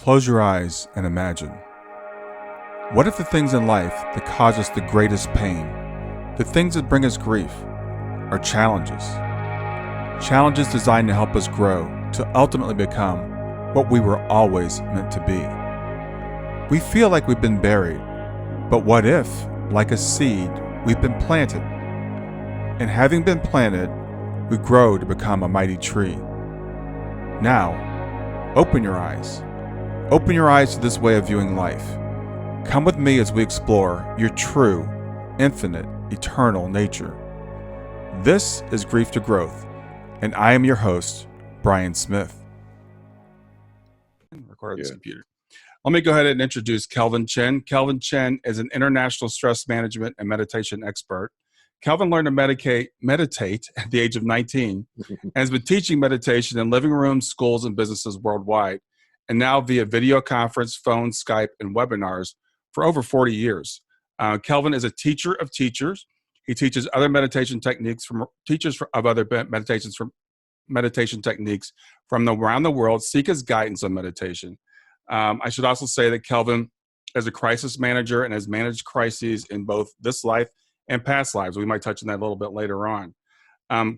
Close your eyes and imagine. What if the things in life that cause us the greatest pain, the things that bring us grief, are challenges? Challenges designed to help us grow, to ultimately become what we were always meant to be. We feel like we've been buried, but what if, like a seed, we've been planted? And having been planted, we grow to become a mighty tree. Now, open your eyes. Open your eyes to this way of viewing life. Come with me as we explore your true, infinite, eternal nature. This is Grief to Growth, and I am your host, Brian Smith. Record this computer. Let me go ahead and introduce Kelvin Chen. Kelvin Chen is an international stress management and meditation expert. Kelvin learned to meditate at the age of 19 and has been teaching meditation in living rooms, schools, and businesses worldwide, and now via video conference, phone, Skype, and webinars for over 40 years. Kelvin is a teacher of teachers. He teaches other meditation techniques from teachers of other meditation techniques from around the world, seek his guidance on meditation. I should also say that Kelvin is a crisis manager and has managed crises in both this life and past lives. We might touch on that a little bit later on.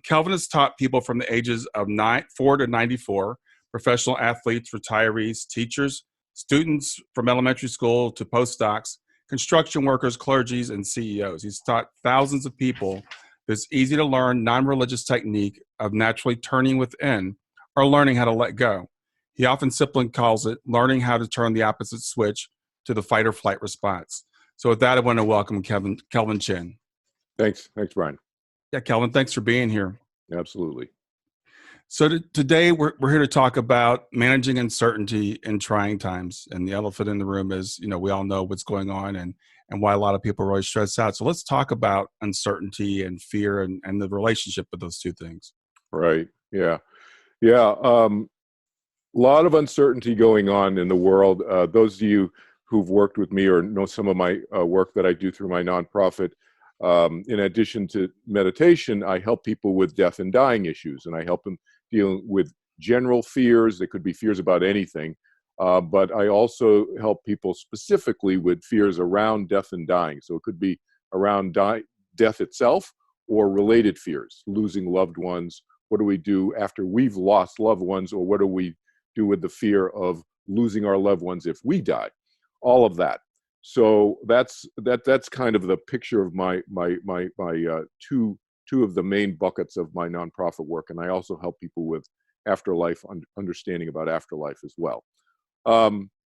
Kelvin has taught people from the ages of 4 to 94, professional athletes, retirees, teachers, students from elementary school to postdocs, construction workers, clergies, and CEOs. He's taught thousands of people this easy to learn, non-religious technique of naturally turning within or learning how to let go. He often simply calls it learning how to turn the opposite switch to the fight or flight response. So with that, I want to welcome Kelvin Chen. Thanks, Brian. Yeah, Kelvin, thanks for being here. Absolutely. So today we're here to talk about managing uncertainty in trying times. And the elephant in the room is, we all know what's going on and why a lot of people are really stressed out. So let's talk about uncertainty and fear and the relationship with those two things. Right. Yeah. Yeah. A lot of uncertainty going on in the world. Those of you who've worked with me or know some of my work that I do through my nonprofit, in addition to meditation, I help people with death and dying issues, and I help them deal with general fears. They could be fears about anything, but I also help people specifically with fears around death and dying. So it could be around death itself or related fears, losing loved ones. What do we do after we've lost loved ones, or what do we do with the fear of losing our loved ones if we die? All of that. So that's kind of the picture of my two of the main buckets of my nonprofit work, and I also help people with afterlife, understanding about afterlife as well.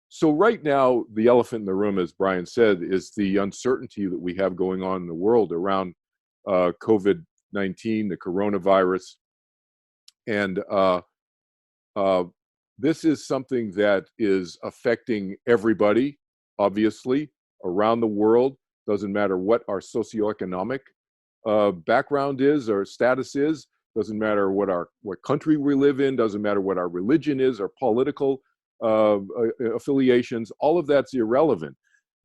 So right now, the elephant in the room, as Brian said, is the uncertainty that we have going on in the world around COVID-19, the coronavirus, and this is something that is affecting everybody, obviously, around the world. Doesn't matter what our socioeconomic background is or status is. Doesn't matter what country we live in. Doesn't matter what our religion is or political affiliations. All of that's irrelevant.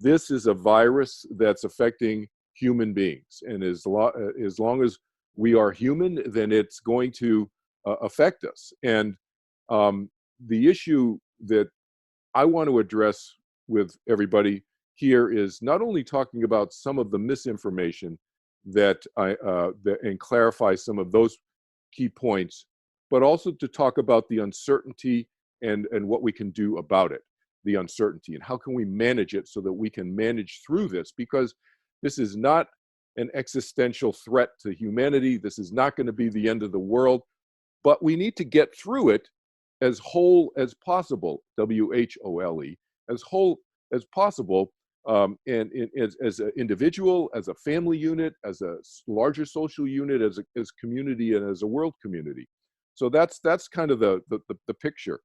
This is a virus that's affecting human beings, and as long as we are human, then it's going to affect us. And the issue that I want to address with everybody here is not only talking about some of the misinformation and clarify some of those key points, but also to talk about the uncertainty and what we can do about it, the uncertainty, and how can we manage it so that we can manage through this, because this is not an existential threat to humanity. This is not going to be the end of the world, but we need to get through it as whole as possible, WHOLE, as whole as possible, and as an individual, as a family unit, as a larger social unit, as community, and as a world community. So that's kind of the picture.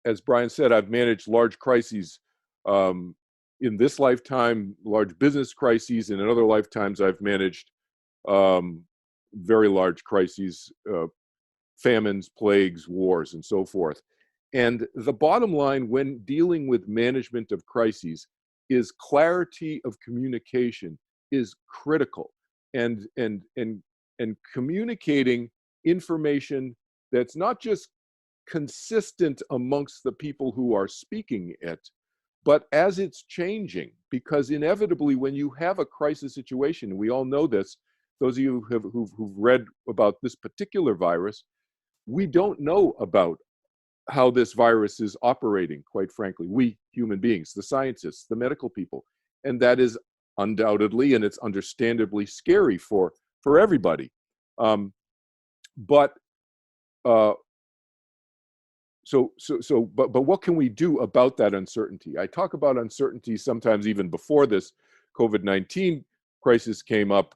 As Brian said, I've managed large crises in this lifetime, large business crises, and in other lifetimes I've managed very large crises, famines, plagues, wars, and so forth. And the bottom line when dealing with management of crises is clarity of communication is critical, and communicating information that's not just consistent amongst the people who are speaking it. But as it's changing, because inevitably when you have a crisis situation, and we all know this, those of you who've read about this particular virus, we don't know about how this virus is operating, quite frankly. We human beings, the scientists, the medical people, and that is undoubtedly, and it's understandably scary for everybody. But what can we do about that uncertainty? I talk about uncertainty sometimes even before this COVID-19 crisis came up.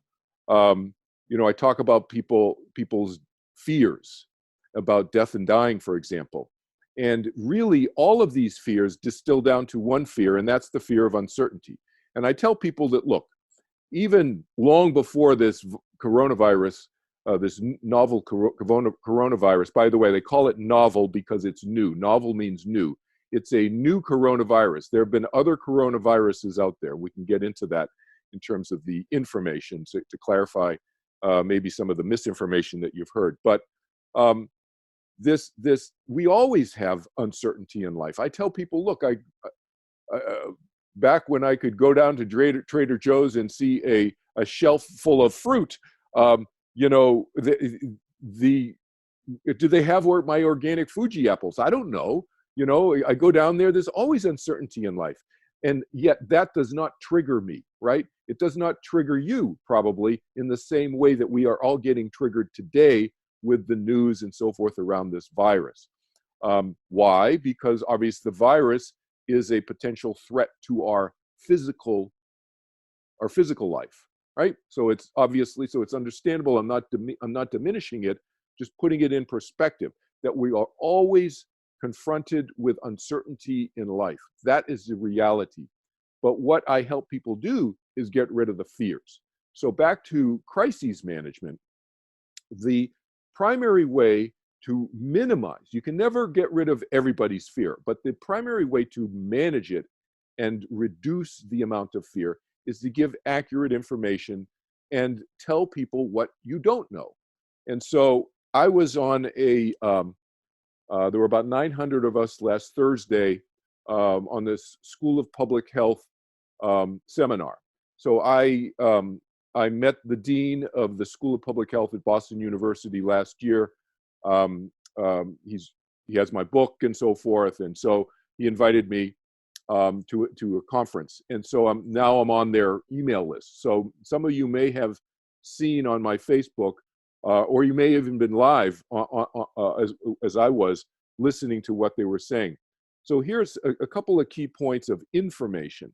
I talk about people's fears about death and dying, for example. And really, all of these fears distill down to one fear, and that's the fear of uncertainty. And I tell people that, look, even long before this coronavirus, this novel coronavirus, by the way, they call it novel because it's new. Novel means new. It's a new coronavirus. There have been other coronaviruses out there. We can get into that in terms of the information to clarify maybe some of the misinformation that you've heard. But we always have uncertainty in life. I tell people, look, back when I could go down to Trader Joe's and see a shelf full of fruit, do they have my organic Fuji apples? I don't know. I go down there, there's always uncertainty in life. And yet that does not trigger me, right? It does not trigger you probably in the same way that we are all getting triggered today with the news and so forth around this virus. Why? Because obviously the virus is a potential threat to our physical life, right? So it's understandable. I'm not diminishing it, just putting it in perspective that we are always confronted with uncertainty in life. That is the reality. But what I help people do is get rid of the fears. So back to crises management, the primary way to minimize, you can never get rid of everybody's fear, but the primary way to manage it and reduce the amount of fear is to give accurate information and tell people what you don't know. And so I was on there were about 900 of us last Thursday on this School of Public Health seminar. So I met the dean of the School of Public Health at Boston University last year. He has my book and so forth, and so he invited me to a conference. And so now I'm on their email list. So some of you may have seen on my Facebook, or you may have even been live as I was listening to what they were saying. So here's a couple of key points of information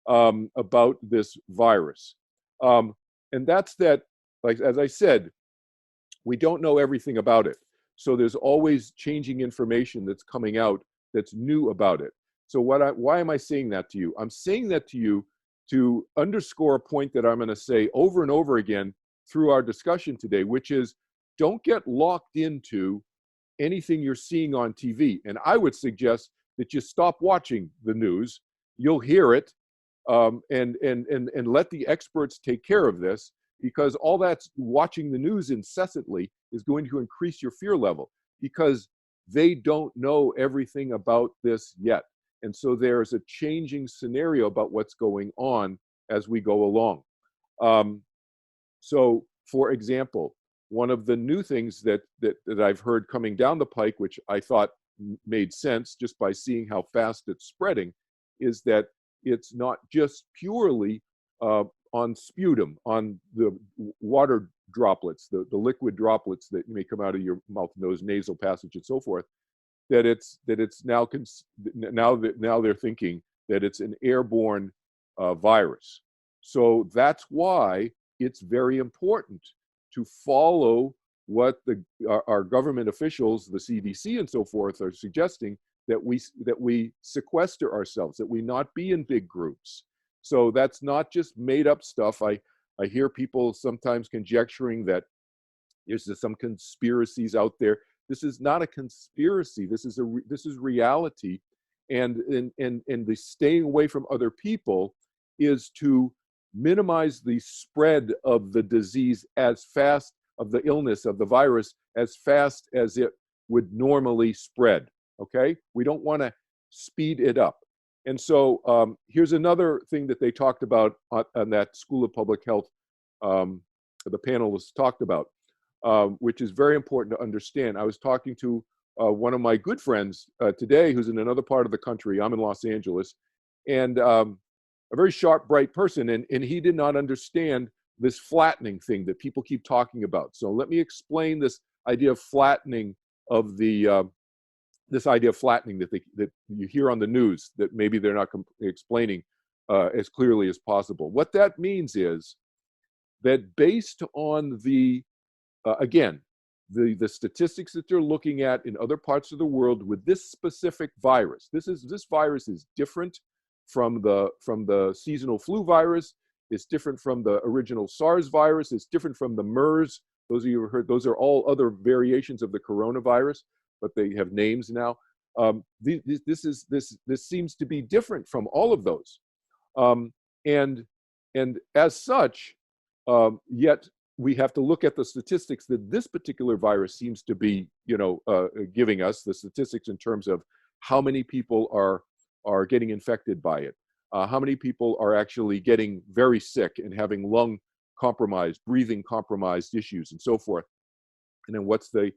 about this virus. And that's that, like, as I said, we don't know everything about it. So there's always changing information that's coming out that's new about it. So why am I saying that to you? I'm saying that to you to underscore a point that I'm going to say over and over again through our discussion today, which is don't get locked into anything you're seeing on TV. And I would suggest that you stop watching the news. You'll hear it, and let the experts take care of this, because all that's watching the news incessantly is going to increase your fear level, because they don't know everything about this yet. And so there's a changing scenario about what's going on as we go along. So, for example, one of the new things that I've heard coming down the pike, which I thought made sense just by seeing how fast it's spreading, is that it's not just purely on sputum, on the water droplets, the liquid droplets that may come out of your mouth, nose, nasal passage, and so forth. That it's now they're thinking that it's an airborne virus. So that's why it's very important to follow what our government officials, the CDC and so forth, are suggesting, that we sequester ourselves, that we not be in big groups. So that's not just made up stuff. I hear people sometimes conjecturing that there's some conspiracies out there. This is not a conspiracy. This is reality, and the staying away from other people is to minimize the spread of the disease of the illness, of the virus, as fast as it would normally spread, okay? We don't want to speed it up. And so here's another thing that they talked about on that School of Public Health, the panelists talked about, which is very important to understand. I was talking to one of my good friends today who's in another part of the country. I'm in Los Angeles, and a very sharp, bright person, and he did not understand this flattening thing that people keep talking about. So let me explain this idea of flattening of the this idea of flattening that you hear on the news that maybe they're not explaining as clearly as possible. What that means is that based on the again, the statistics that they're looking at in other parts of the world with this specific virus, this virus is different from the seasonal flu virus. It's different from the original SARS virus. It's different from the MERS. Those of you who heard, those are all other variations of the coronavirus, but they have names now. This seems to be different from all of those, and as such, yet we have to look at the statistics that this particular virus seems to be, giving us, the statistics in terms of how many people are getting infected by it, how many people are actually getting very sick and having lung compromised, breathing compromised issues, and so forth. And then what's the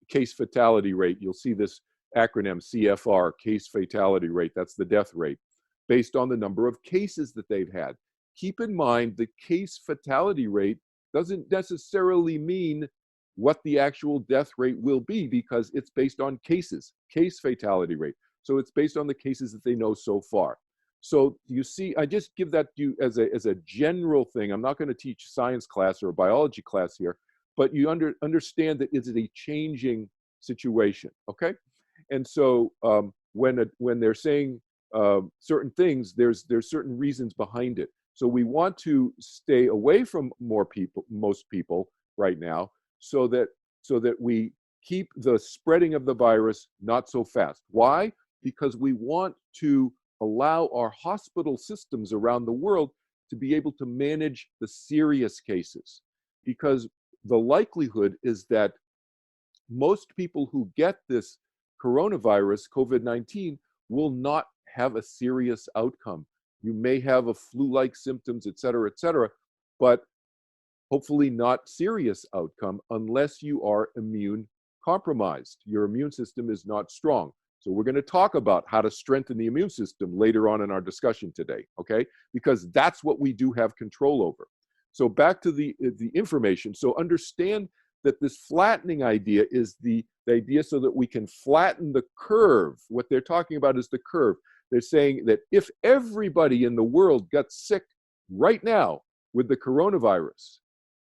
case fatality rate? You'll see this acronym CFR, case fatality rate. That's the death rate based on the number of cases that they've had. Keep in mind the case fatality rate doesn't necessarily mean what the actual death rate will be, because it's based on cases, case fatality rate. So it's based on the cases that they know so far. So you see, I just give that to you as a general thing. I'm not going to teach science class or a biology class here, but you understand that it's a changing situation, okay? And so when they're saying certain things, there's certain reasons behind it. So we want to stay away from most people right now, so that we keep the spreading of the virus not so fast. Why? Because we want to allow our hospital systems around the world to be able to manage the serious cases, because the likelihood is that most people who get this coronavirus, COVID-19, will not have a serious outcome. You may have a flu-like symptoms, et cetera, but hopefully not serious outcome unless you are immune compromised. Your immune system is not strong. So we're going to talk about how to strengthen the immune system later on in our discussion today, okay? Because that's what we do have control over. So back to the information. So understand that this flattening idea is the idea so that we can flatten the curve. What they're talking about is the curve. They're saying that if everybody in the world got sick right now with the coronavirus,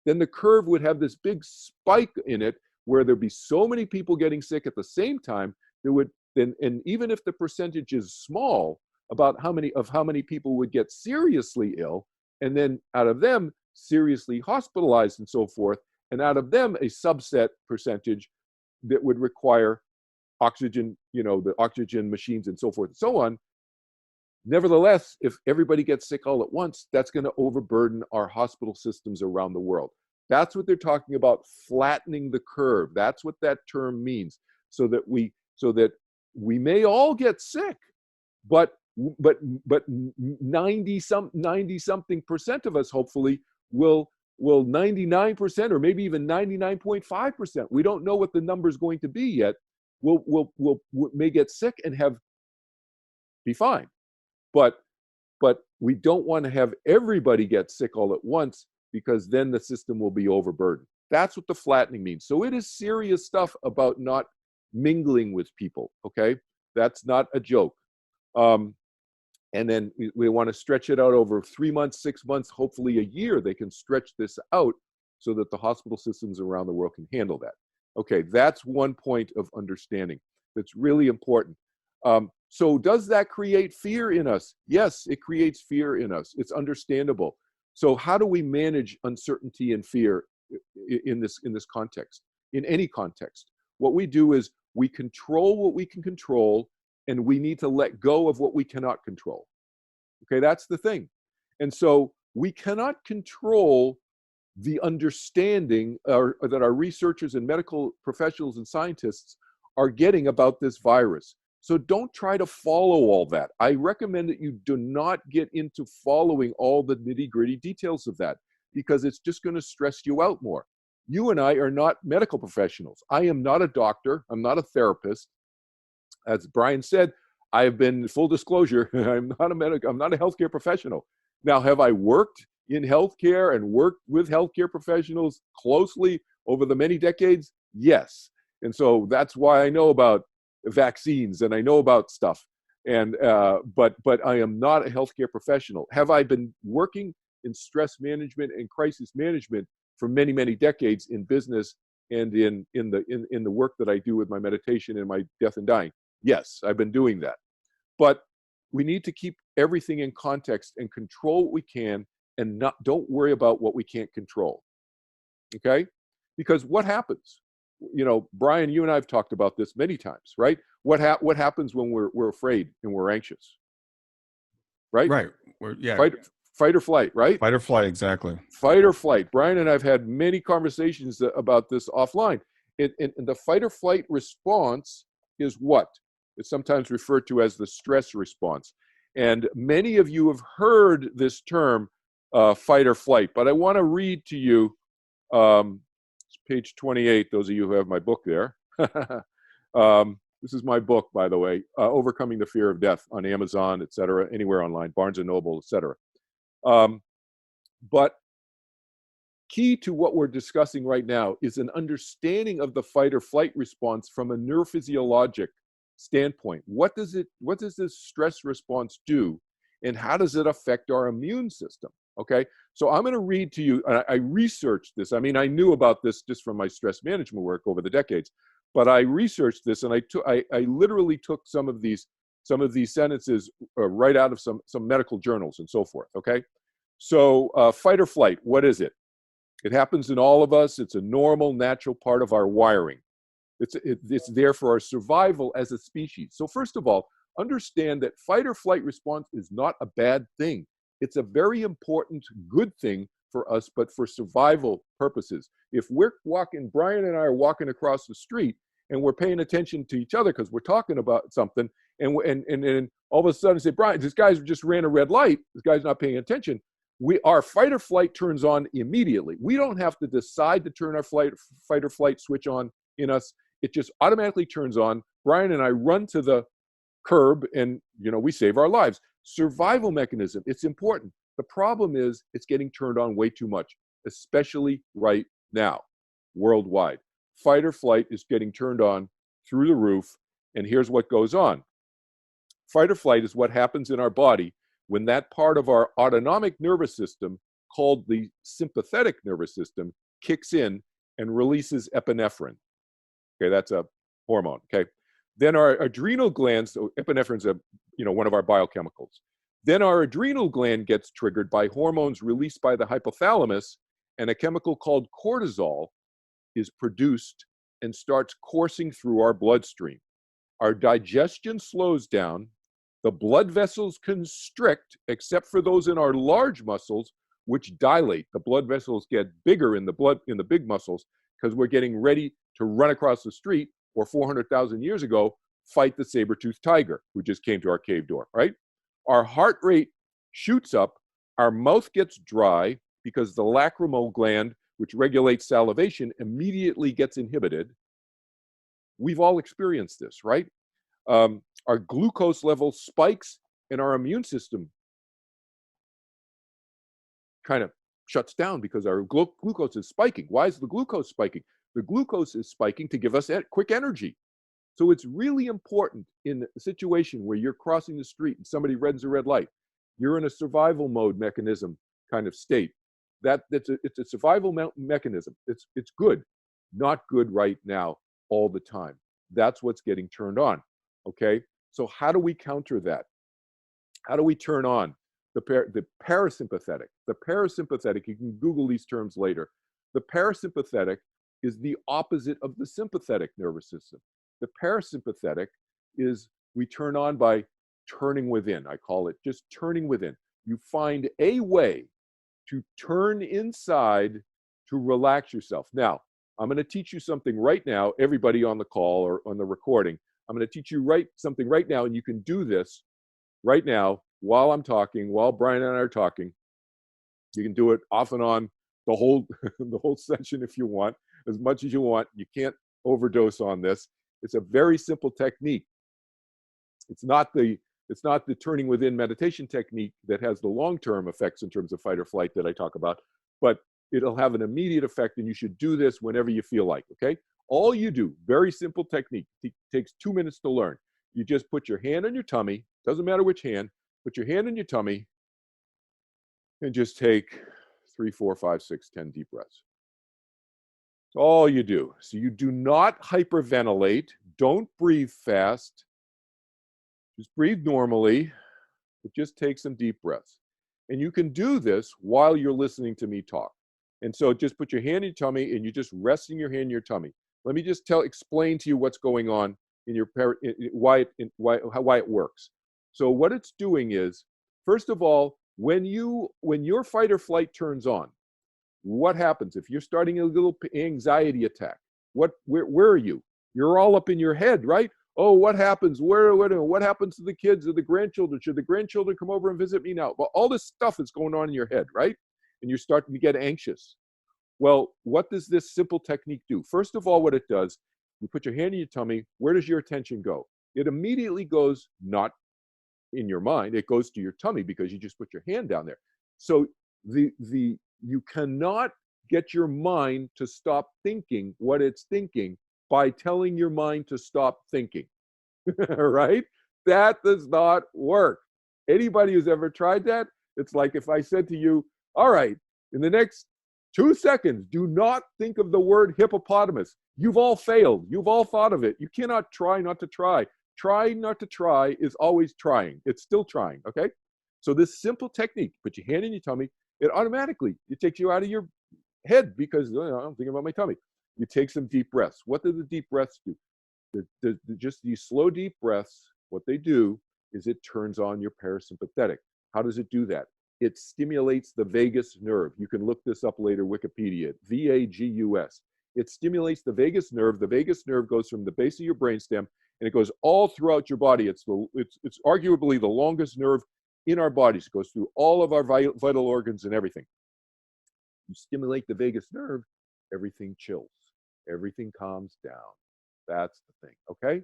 then the curve would have this big spike in it where there'd be so many people getting sick at the same time, there would then, and even if the percentage is small about how many people would get seriously ill, and then out of them seriously hospitalized and so forth, and out of them a subset percentage that would require oxygen, the oxygen machines and so forth and so on. Nevertheless, if everybody gets sick all at once, that's going to overburden our hospital systems around the world. That's what they're talking about, flattening the curve. That's what that term means, so that we may all get sick, but 90 something percent of us hopefully will 99% or maybe even 99.5%. We don't know what the number is going to be yet. May get sick and be fine. But we don't want to have everybody get sick all at once, because then the system will be overburdened. That's what the flattening means. So it is serious stuff about not mingling with people, okay? That's not a joke. And then we want to stretch it out over 3 months, 6 months, hopefully a year. They can stretch this out so that the hospital systems around the world can handle that. Okay, that's one point of understanding that's really important. So does that create fear in us? Yes, it creates fear in us. It's understandable. So how do we manage uncertainty and fear in this context, in any context? What we do is we control what we can control, and we need to let go of what we cannot control. Okay, that's the thing. And so we cannot control the understanding that our researchers and medical professionals and scientists are getting about this virus. So don't try to follow all that. I recommend that you do not get into following all the nitty-gritty details of that, because it's just going to stress you out more. You and I are not medical professionals. I am not a doctor. I'm not a therapist. As Brian said, I have been, full disclosure, I'm not a healthcare professional. Now, have I worked in healthcare and worked with healthcare professionals closely over the many decades? Yes. And so that's why I know about vaccines and I know about stuff. And but I am not a healthcare professional. Have I been working in stress management and crisis management for many, many decades in business and in the work that I do with my meditation and my death and dying? Yes, I've been doing that. But we need to keep everything in context and control what we can, and don't worry about what we can't control. Okay? Because what happens? You know, Brian, you and I have talked about this many times, right? What happens when we're afraid and we're anxious? Right? Right. Fight or flight, right? Fight or flight, exactly. Fight or flight. Brian and I have had many conversations about this offline. And the fight or flight response is what? It's sometimes referred to as the stress response. And many of you have heard this term, fight or flight. But I want to read to you, it's page 28, those of you who have my book there. This is my book, by the way, Overcoming the Fear of Death, on Amazon, et cetera, anywhere online, Barnes & Noble, et cetera. But key to what we're discussing right now is an understanding of the fight or flight response from a neurophysiologic standpoint. What does this stress response do, and how does it affect our immune system? Okay, so I'm going to read to you. I researched this. I mean, I knew about this just from my stress management work over the decades, but I researched this, and I literally took some of these sentences right out of some medical journals and so forth. Okay, so fight or flight. What is it? It happens in all of us. It's a normal, natural part of our wiring. It's there for our survival as a species. So first of all, understand that fight or flight response is not a bad thing. It's a very important, good thing for us, but for survival purposes. If Brian and I are walking across the street and we're paying attention to each other because we're talking about something, and all of a sudden say, Brian, this guy just ran a red light. This guy's not paying attention. Our fight or flight turns on immediately. We don't have to decide to turn our fight or flight switch on in us. It just automatically turns on. Brian and I run to the curb and, we save our lives. Survival mechanism, it's important. The problem is it's getting turned on way too much, especially right now, worldwide. Fight or flight is getting turned on through the roof, and here's what goes on. Fight or flight is what happens in our body when that part of our autonomic nervous system, called the sympathetic nervous system, kicks in and releases epinephrine. Okay, that's a hormone. Okay, then our adrenal glands, so epinephrine is one of our biochemicals. Then our adrenal gland gets triggered by hormones released by the hypothalamus, and a chemical called cortisol is produced and starts coursing through our bloodstream. Our digestion slows down. The blood vessels constrict, except for those in our large muscles, which dilate. The blood vessels get bigger in the big muscles because we're getting ready to run across the street, or 400,000 years ago, fight the saber-toothed tiger who just came to our cave door, right? Our heart rate shoots up. Our mouth gets dry because the lacrimal gland, which regulates salivation, immediately gets inhibited. We've all experienced this, right? Our glucose level spikes, and our immune system kind of shuts down because our glucose is spiking. Why is the glucose spiking? The glucose is spiking to give us quick energy. So it's really important in a situation where you're crossing the street and somebody reds a red light. You're in a survival mode mechanism kind of state. It's a survival mechanism. It's good, not good right now all the time. That's what's getting turned on. Okay, so how do we counter that? How do we turn on the parasympathetic? The parasympathetic, you can Google these terms later. The parasympathetic is the opposite of the sympathetic nervous system. The parasympathetic is we turn on by turning within. I call it just turning within. You find a way to turn inside to relax yourself. Now, I'm going to teach you something right now, everybody on the call or on the recording. I'm going to teach you something right now, and you can do this right now while I'm talking, while Brian and I are talking. You can do it off and on the whole the whole session if you want, as much as you want. You can't overdose on this. It's a very simple technique. It's not the turning within meditation technique that has the long-term effects in terms of fight or flight that I talk about, but it'll have an immediate effect, and you should do this whenever you feel like, okay? All you do, very simple technique, takes 2 minutes to learn. You just put your hand on your tummy, doesn't matter which hand, put your hand on your tummy, and just take 3, 4, 5, 6, 10 deep breaths. That's all you do. So you do not hyperventilate, don't breathe fast, just breathe normally, but just take some deep breaths. And you can do this while you're listening to me talk. And so just put your hand in your tummy, and you're just resting your hand in your tummy. Let me just explain to you what's going on in your why it works. So what it's doing is, first of all, when your fight or flight turns on, what happens if you're starting a little anxiety attack? Where are you? You're all up in your head, right? Oh, what happens? What happens to the kids or the grandchildren? Should the grandchildren come over and visit me now? Well, all this stuff is going on in your head, right? And you're starting to get anxious. Well, what does this simple technique do? First of all, what it does, you put your hand in your tummy. Where does your attention go? It immediately goes not in your mind. It goes to your tummy because you just put your hand down there. So you cannot get your mind to stop thinking what it's thinking by telling your mind to stop thinking, right? That does not work. Anybody who's ever tried that, it's like if I said to you, all right, in the next 2 seconds, do not think of the word hippopotamus. You've all failed. You've all thought of it. You cannot try not to try. Try not to try is always trying. It's still trying, okay? So this simple technique, put your hand in your tummy, it takes you out of your head because I'm thinking about my tummy. You take some deep breaths. What do the deep breaths do? Just these slow, deep breaths, what they do is it turns on your parasympathetic. How does it do that? It stimulates the vagus nerve. You can look this up later, Wikipedia, VAGUS. It stimulates the vagus nerve. The vagus nerve goes from the base of your brainstem, and it goes all throughout your body. It's arguably the longest nerve in our bodies. It goes through all of our vital organs and everything. You stimulate the vagus nerve, everything chills. Everything calms down. That's the thing, okay?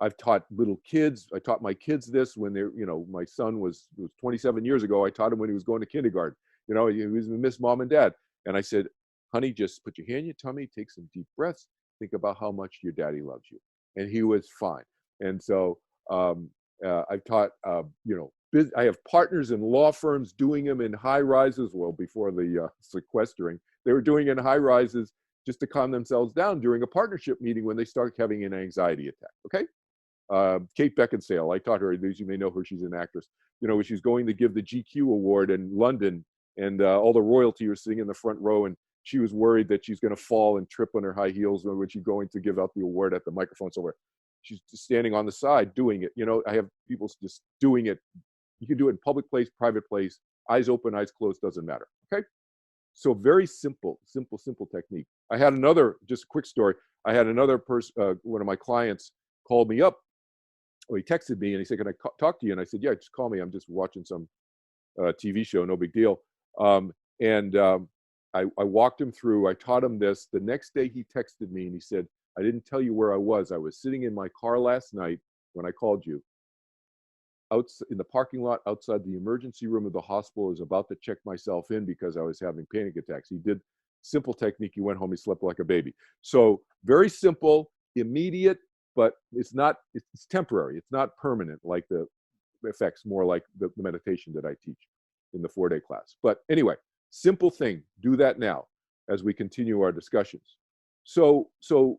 I've taught little kids. I taught my kids this when they're, my son was 27 years ago. I taught him when he was going to kindergarten. He was miss mom and dad. And I said, honey, just put your hand in your tummy, take some deep breaths, think about how much your daddy loves you. And he was fine. And so I've taught, I have partners in law firms doing them in high rises. Well, before the sequestering, they were doing it in high rises just to calm themselves down during a partnership meeting when they start having an anxiety attack, okay? Kate Beckinsale, I taught her, as you may know her, she's an actress. She's going to give the GQ award in London, and all the royalty was sitting in the front row, and she was worried that she's going to fall and trip on her high heels when she's going to give out the award at the microphone somewhere. She's just standing on the side doing it. I have people just doing it. You can do it in public place, private place, eyes open, eyes closed, doesn't matter, okay? So very simple technique. I had another, just a quick story. I had another person, one of my clients called me up. Well, he texted me and he said, can I talk to you? And I said, yeah, just call me. I'm just watching some TV show, no big deal. I walked him through, I taught him this. The next day he texted me and he said, I didn't tell you where I was. I was sitting in my car last night when I called you. In the parking lot outside the emergency room of the hospital. I was about to check myself in because I was having panic attacks. He did simple technique. He went home, he slept like a baby. So very simple, immediate, but it's temporary. It's not permanent like the effects, more like the meditation that I teach in the 4-day class. But anyway, simple thing, do that now as we continue our discussions. So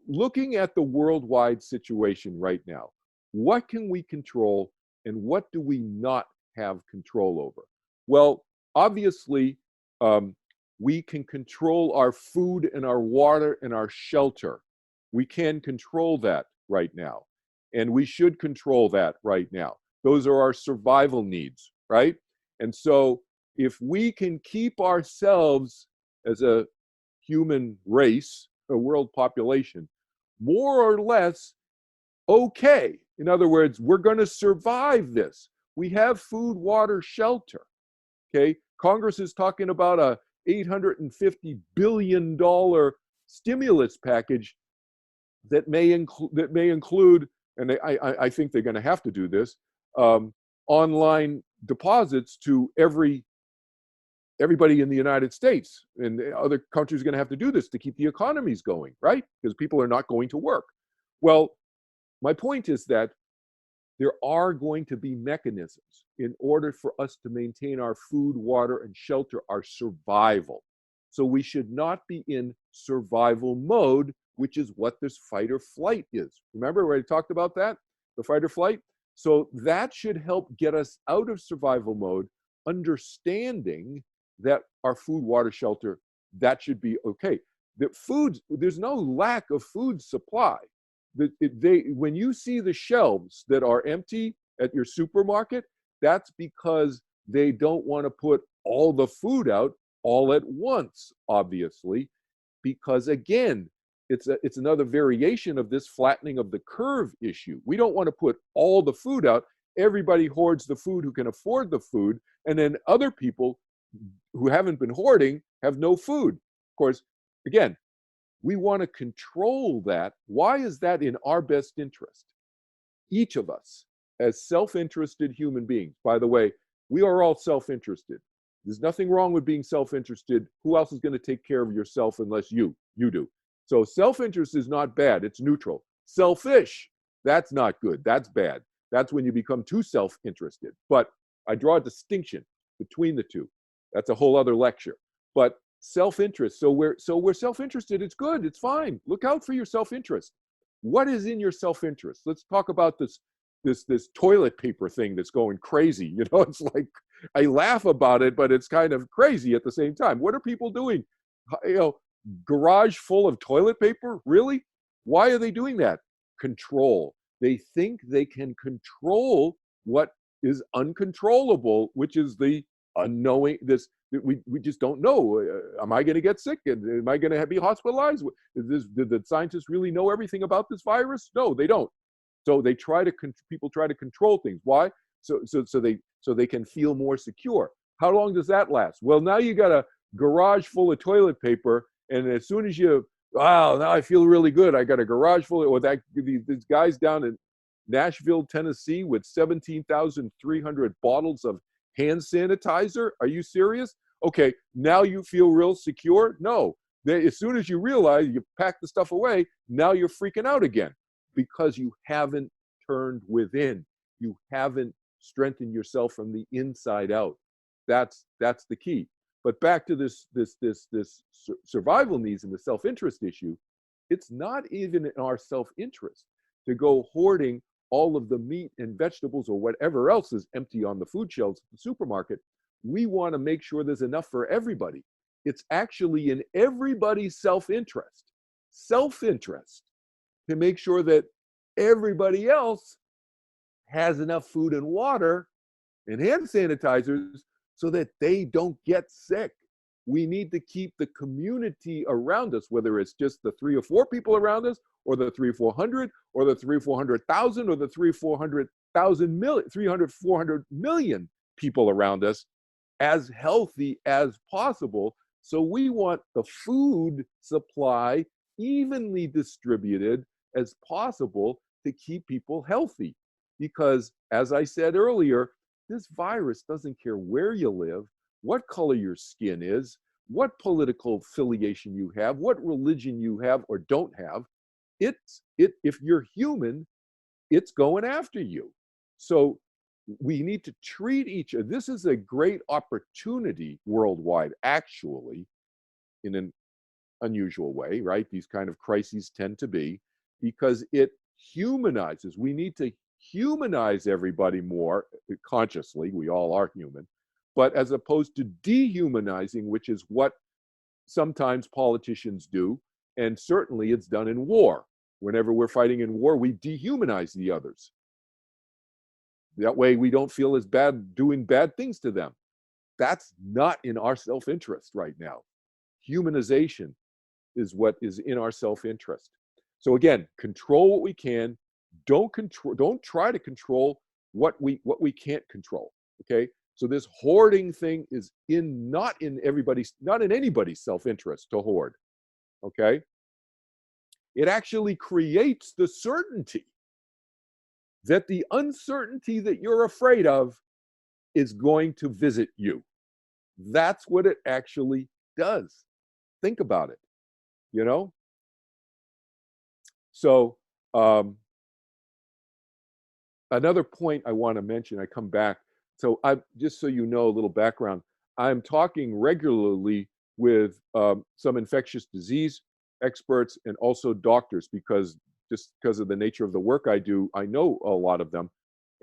looking at the worldwide situation right now, what can we control and what do we not have control over? Well, obviously, we can control our food and our water and our shelter. We can control that right now. And we should control that right now. Those are our survival needs, right? And so if we can keep ourselves as a human race, a world population, more or less okay. In other words, we're going to survive this. We have food, water, shelter. Okay, Congress is talking about a $850 billion stimulus package that may include, and I think they're going to have to do this, online deposits to everybody in the United States, and other countries are going to have to do this to keep the economies going, right? Because people are not going to work. Well, my point is that there are going to be mechanisms in order for us to maintain our food, water, and shelter, our survival. So we should not be in survival mode, which is what this fight or flight is. Remember where I talked about that? The fight or flight? So that should help get us out of survival mode, understanding that our food, water, shelter, that should be okay. The food, there's no lack of food supply. When you see the shelves that are empty at your supermarket, that's because they don't want to put all the food out all at once, obviously, because again, it's another variation of this flattening of the curve issue. We don't want to put all the food out. Everybody hoards the food who can afford the food, and then other people who haven't been hoarding have no food. Of course, again, we want to control that. Why is that in our best interest? Each of us, as self-interested human beings, by the way, we are all self-interested. There's nothing wrong with being self-interested. Who else is going to take care of yourself unless you do? So self-interest is not bad. It's neutral. Selfish, that's not good. That's bad. That's when you become too self-interested. But I draw a distinction between the two. That's a whole other lecture. But self-interest, so we're self-interested. It's good. It's fine. Look out for your self-interest. What is in your self-interest? Let's talk about this toilet paper thing that's going crazy. You know, it's like I laugh about it, but it's kind of crazy at the same time. What are people doing? You know, garage full of toilet paper? Really? Why are they doing that? Control. They think they can control what is uncontrollable, which is the unknowing. We just don't know. Am I going to get sick? Am I going to be hospitalized? Did the scientists really know everything about this virus? No, they don't. So people try to control things. Why? So they can feel more secure. How long does that last? Well, now you got a garage full of toilet paper, and as soon as wow, now I feel really good. I got a garage full of these guys down in Nashville, Tennessee, with 17,300 bottles of hand sanitizer. Are you serious? Okay, now you feel real secure? No. As soon as you realize you pack the stuff away, now you're freaking out again because you haven't turned within. You haven't strengthened yourself from the inside out. That's the key. But back to this survival needs and the self-interest issue, it's not even in our self-interest to go hoarding all of the meat and vegetables or whatever else is empty on the food shelves at the supermarket. We want to make sure there's enough for everybody. It's actually in everybody's self-interest to make sure that everybody else has enough food and water and hand sanitizers so that they don't get sick. We need to keep the community around us, whether it's just the 3 or 4 people around us, or the 300 or 400, or the 300 or 400,000, or the 300 or 400,000 million, 300, 400 million people around us, as healthy as possible. So we want the food supply evenly distributed as possible to keep people healthy. Because as I said earlier, this virus doesn't care where you live, what color your skin is, what political affiliation you have, what religion you have or don't have. If you're human, it's going after you. So we need to treat each other. This is a great opportunity worldwide, actually, in an unusual way, right? These kind of crises tend to be, because it humanizes. We need to humanize everybody more consciously. We all are human, but as opposed to dehumanizing, which is what sometimes politicians do, and certainly it's done in war. Whenever we're fighting in war, we dehumanize the others. That way we don't feel as bad doing bad things to them. That's not in our self-interest right now. Humanization, is what is in our self-interest. So again, control what we can. Don't try to control what we can't control. Okay. So this hoarding thing is not in anybody's self-interest to hoard. Okay. It actually creates the certainty that the uncertainty that you're afraid of is going to visit you. That's what it actually does. Think about it, you know? So another point I want to mention, I come back. So just so you know a little background, I'm talking regularly with some infectious disease experts and also doctors, because of the nature of the work I do, I know a lot of them.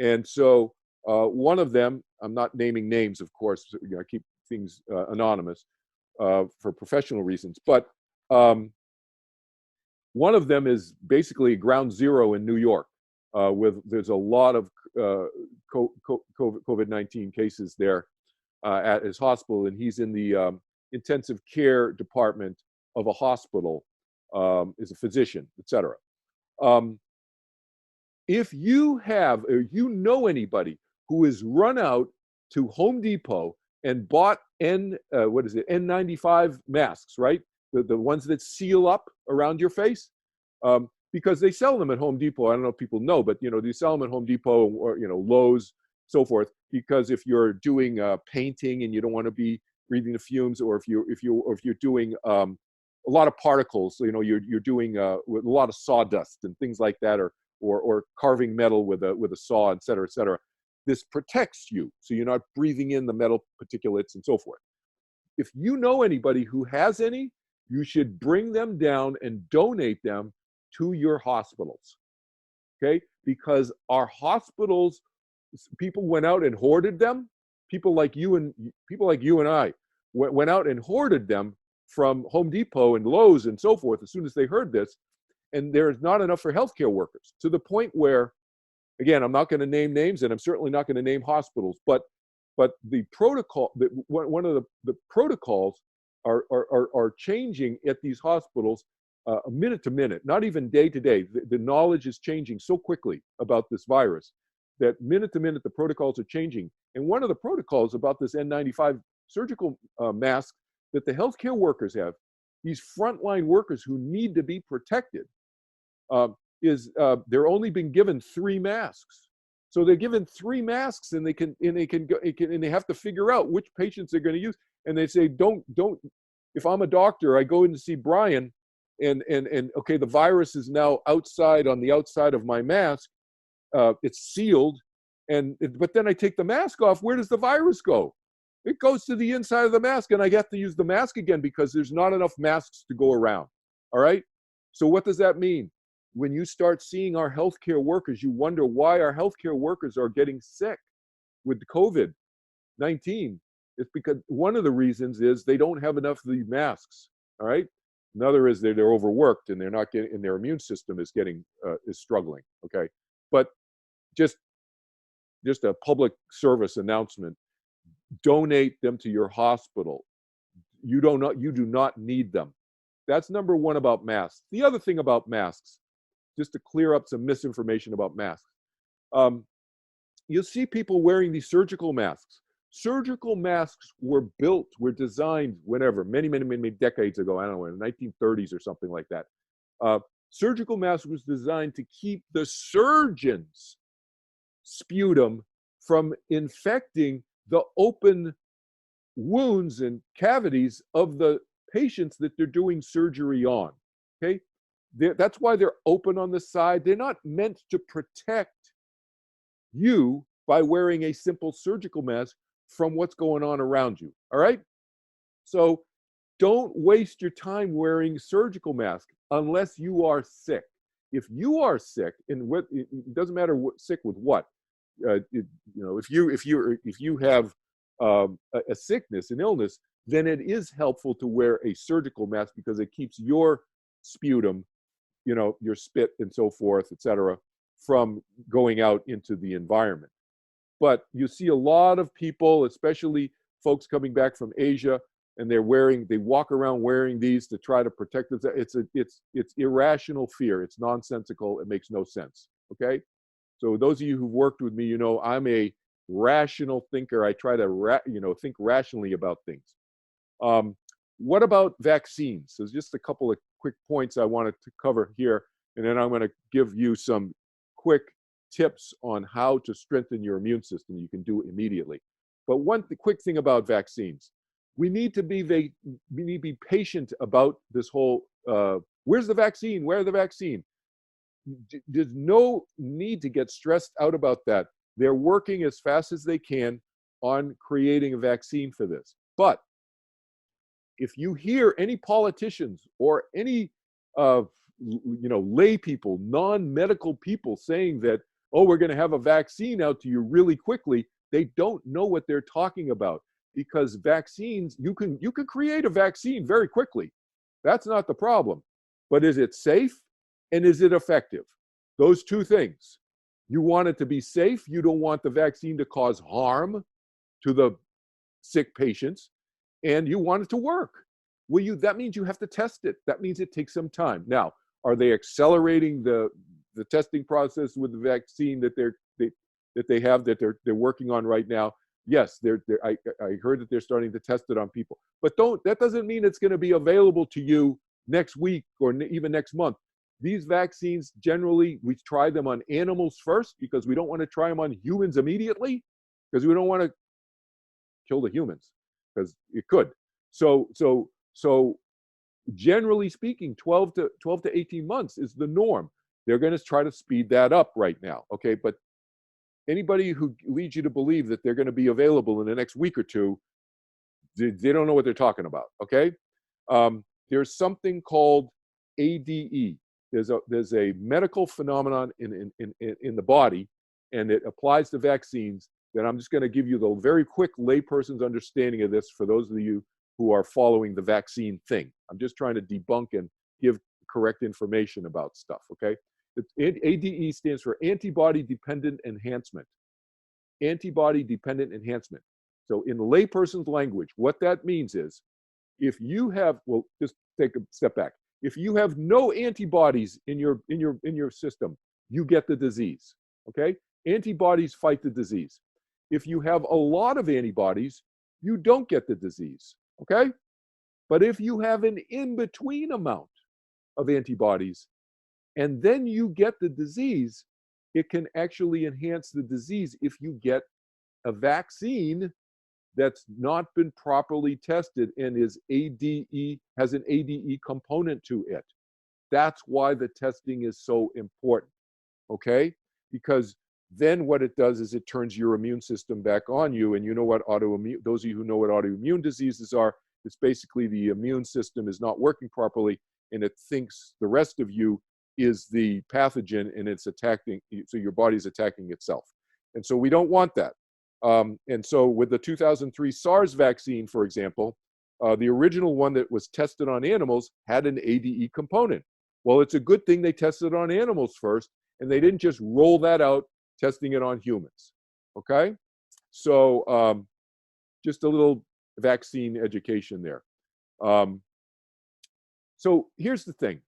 And so one of them, I'm not naming names, of course, I keep things anonymous for professional reasons, but one of them is basically ground zero in New York. There's a lot of COVID-19 cases there at his hospital, and he's in the intensive care department of a hospital, is a physician, etc. If you have, or you know anybody who has run out to Home Depot and bought N95 masks, right? The ones that seal up around your face, because they sell them at Home Depot. I don't know if people know, but they sell them at Home Depot or Lowe's, so forth. Because if you're doing painting and you don't want to be breathing the fumes, or if you're doing a lot of particles, you're doing with a lot of sawdust and things like that, or carving metal with a saw, et cetera, et cetera. This protects you, so you're not breathing in the metal particulates and so forth. If you know anybody who has any, you should bring them down and donate them to your hospitals, okay? Because our hospitals, people went out and hoarded them. People like you and I went out and hoarded them from Home Depot and Lowe's and so forth as soon as they heard this. And there's not enough for healthcare workers, to the point where, again, I'm not going to name names, and I'm certainly not going to name hospitals, but the protocol, one of the protocols are changing at these hospitals minute to minute, not even day to day. The knowledge is changing so quickly about this virus that minute to minute the protocols are changing. And one of the protocols about this N95 surgical mask that the healthcare workers have, these frontline workers who need to be protected, they're only been given 3 masks. So they're given 3 masks, and they have to figure out which patients they're going to use. And they say, don't. If I'm a doctor, I go in to see Brian, and okay, the virus is now on the outside of my mask. It's sealed, but then I take the mask off. Where does the virus go? It goes to the inside of the mask, and I get to use the mask again because there's not enough masks to go around. All right. So what does that mean? When you start seeing our healthcare workers, you wonder why our healthcare workers are getting sick with COVID-19. It's because one of the reasons is they don't have enough of the masks. All right. Another is they're overworked, and they're not getting, and their immune system is struggling. Okay. But just a public service announcement: donate them to your hospital. You do not need them. That's number one about masks. The other thing about masks, just to clear up some misinformation about masks, you'll see people wearing these surgical masks. Surgical masks were designed many decades ago. I don't know, in the 1930s or something like that. Surgical mask was designed to keep the surgeon's sputum from infecting the open wounds and cavities of the patients that they're doing surgery on. Okay, that's why they're open on the side. They're not meant to protect you by wearing a simple surgical mask from what's going on around you. All right? So don't waste your time wearing surgical masks unless you are sick. If you are sick, and it doesn't matter sick with what. If you have a sickness, an illness, then it is helpful to wear a surgical mask because it keeps your sputum, your spit and so forth, etc., from going out into the environment. But you see a lot of people, especially folks coming back from Asia, and they walk around wearing these to try to protect themselves. It's irrational fear. It's nonsensical. It makes no sense. Okay, so those of you who've worked with me, you know I'm a rational thinker. I try to think rationally about things. What about vaccines? So just a couple of quick points I wanted to cover here, and then I'm going to give you some quick tips on how to strengthen your immune system. You can do it immediately. But quick thing about vaccines, we need to be patient about this whole. Where's the vaccine? Where's the vaccine? There's no need to get stressed out about that. They're working as fast as they can on creating a vaccine for this. But if you hear any politicians or any lay people, non-medical people saying that, oh, we're going to have a vaccine out to you really quickly, they don't know what they're talking about, because vaccines, you can create a vaccine very quickly. That's not the problem. But is it safe and is it effective? Those two things. You want it to be safe. You don't want the vaccine to cause harm to the sick patients, and you want it to work. Well, that means you have to test it. That means it takes some time. Now, are they accelerating the testing process with the vaccine that they're working on right now? Yes, I heard that they're starting to test it on people. But that doesn't mean it's going to be available to you next week or even next month. These vaccines, generally, we try them on animals first because we don't want to try them on humans immediately, because we don't want to kill the humans, because it could. So generally speaking, 12 to 18 months is the norm. They're going to try to speed that up right now, okay? But anybody who leads you to believe that they're going to be available in the next week or two, they don't know what they're talking about, okay? There's something called ADE. There's a medical phenomenon in the body, and it applies to vaccines, that I'm just going to give you the very quick layperson's understanding of this for those of you who are following the vaccine thing. I'm just trying to debunk and give correct information about stuff, okay? ADE stands for antibody-dependent enhancement. Antibody-dependent enhancement. So in the layperson's language, what that means is, if you have, well, just take a step back. If you have no antibodies in your system, you get the disease, okay? Antibodies fight the disease. If you have a lot of antibodies, you don't get the disease, okay? But if you have an in-between amount of antibodies and then you get the disease, it can actually enhance the disease if you get a vaccine that's not been properly tested and has an ADE component to it. That's why the testing is so important, okay? Because then what it does is it turns your immune system back on you. And you know what those of you who know what autoimmune diseases are, it's basically the immune system is not working properly and it thinks the rest of you is the pathogen and it's attacking, so your body's attacking itself. And so we don't want that. And so with the 2003 SARS vaccine, for example, the original one that was tested on animals had an ADE component. Well, it's a good thing they tested on animals first, and they didn't just roll that out, testing it on humans, okay? So just a little vaccine education there. So here's the thing.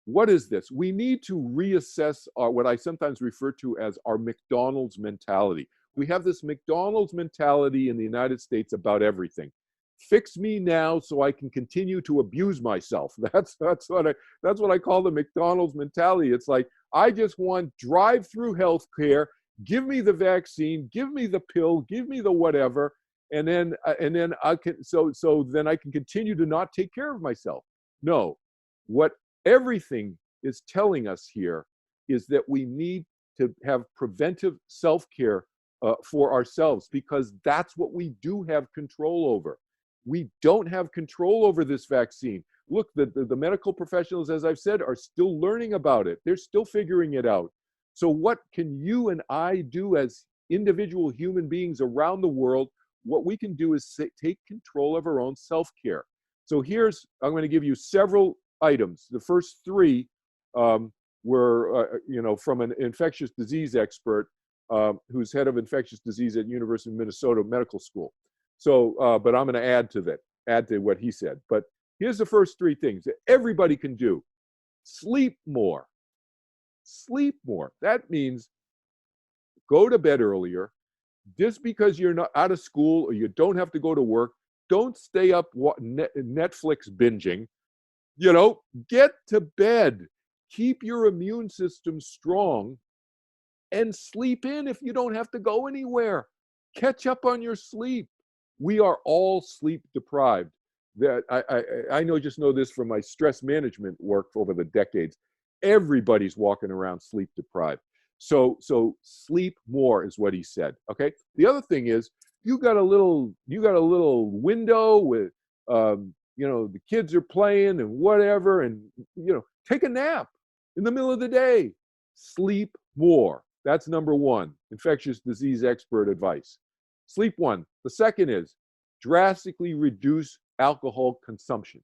What is this? We need to reassess what I sometimes refer to as our McDonald's mentality. We have this McDonald's mentality in the United States about everything. Fix me now so I can continue to abuse myself. That's what I call the McDonald's mentality. It's like, I just want drive-through health care. Give me the vaccine, give me the pill, give me the whatever, and then I can then I can continue to not take care of myself. No, what everything is telling us here is that we need to have preventive self-care for ourselves, because that's what we do have control over. We don't have control over this vaccine. Look, the medical professionals, as I've said, are still learning about it. They're still figuring it out. So what can you and I do as individual human beings around the world? What we can do is take control of our own self-care. So I'm going to give you several items. The first three were, from an infectious disease expert who's head of infectious disease at University of Minnesota Medical School. So, but I'm going to add to that. add to what he said. But here's the first three things that everybody can do. Sleep more. Sleep more. That means go to bed earlier. Just because you're not out of school or you don't have to go to work, don't stay up Netflix binging. You know, get to bed. Keep your immune system strong and sleep in if you don't have to go anywhere. Catch up on your sleep. We are all sleep deprived. That I just know this from my stress management work over the decades. Everybody's walking around sleep deprived. So sleep more is what he said. Okay. The other thing is you got a little window with the kids are playing and whatever, and take a nap in the middle of the day. Sleep more. That's number one. Infectious disease expert advice. Sleep one. The second is drastically reduce alcohol consumption.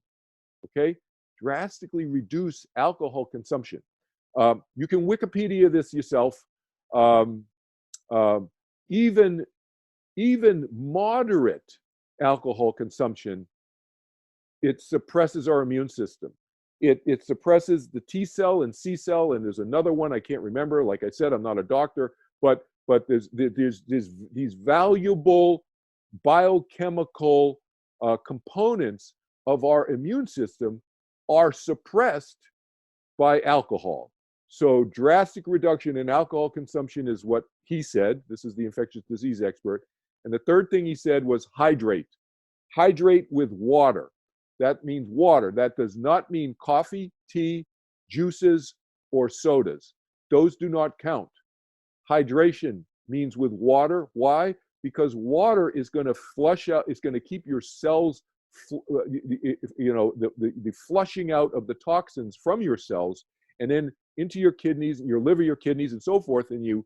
Okay? Drastically reduce alcohol consumption. You can Wikipedia this yourself. Even moderate alcohol consumption, it suppresses our immune system. It suppresses the T cell and C cell, and there's another one I can't remember. Like I said, I'm not a doctor, but there's these valuable biochemical components of our immune system are suppressed by alcohol. So drastic reduction in alcohol consumption is what he said. This is the infectious disease expert. And the third thing he said was hydrate. Hydrate with water. That means water. That does not mean coffee, tea, juices, or sodas. Those do not count. Hydration means with water. Why? Because water is going to flush out, it's going to keep your cells, the flushing out of the toxins from your cells and then into your kidneys, your liver, your kidneys, and so forth, and you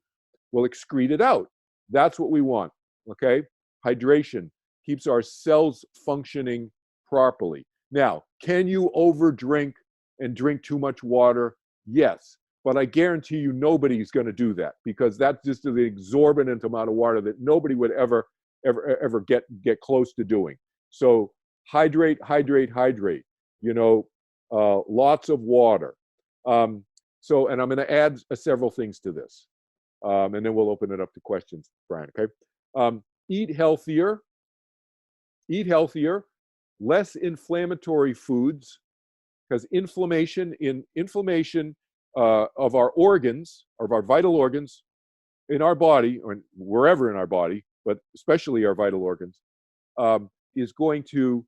will excrete it out. That's what we want, okay? Hydration keeps our cells functioning properly. Now, can you overdrink and drink too much water? Yes, but I guarantee you nobody's going to do that because that's just an exorbitant amount of water that nobody would ever get close to doing. So hydrate. Lots of water. And I'm going to add several things to this, and then we'll open it up to questions, Brian. Okay. Eat healthier. Less inflammatory foods, because inflammation of our organs, of our vital organs in our body, or wherever in our body, but especially our vital organs, is going to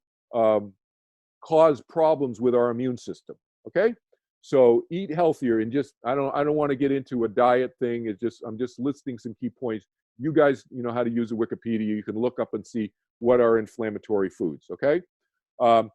cause problems with our immune system. Okay, so eat healthier, and I don't want to get into a diet thing. I'm just listing some key points. You guys, know how to use a Wikipedia. You can look up and see what are inflammatory foods. Okay. So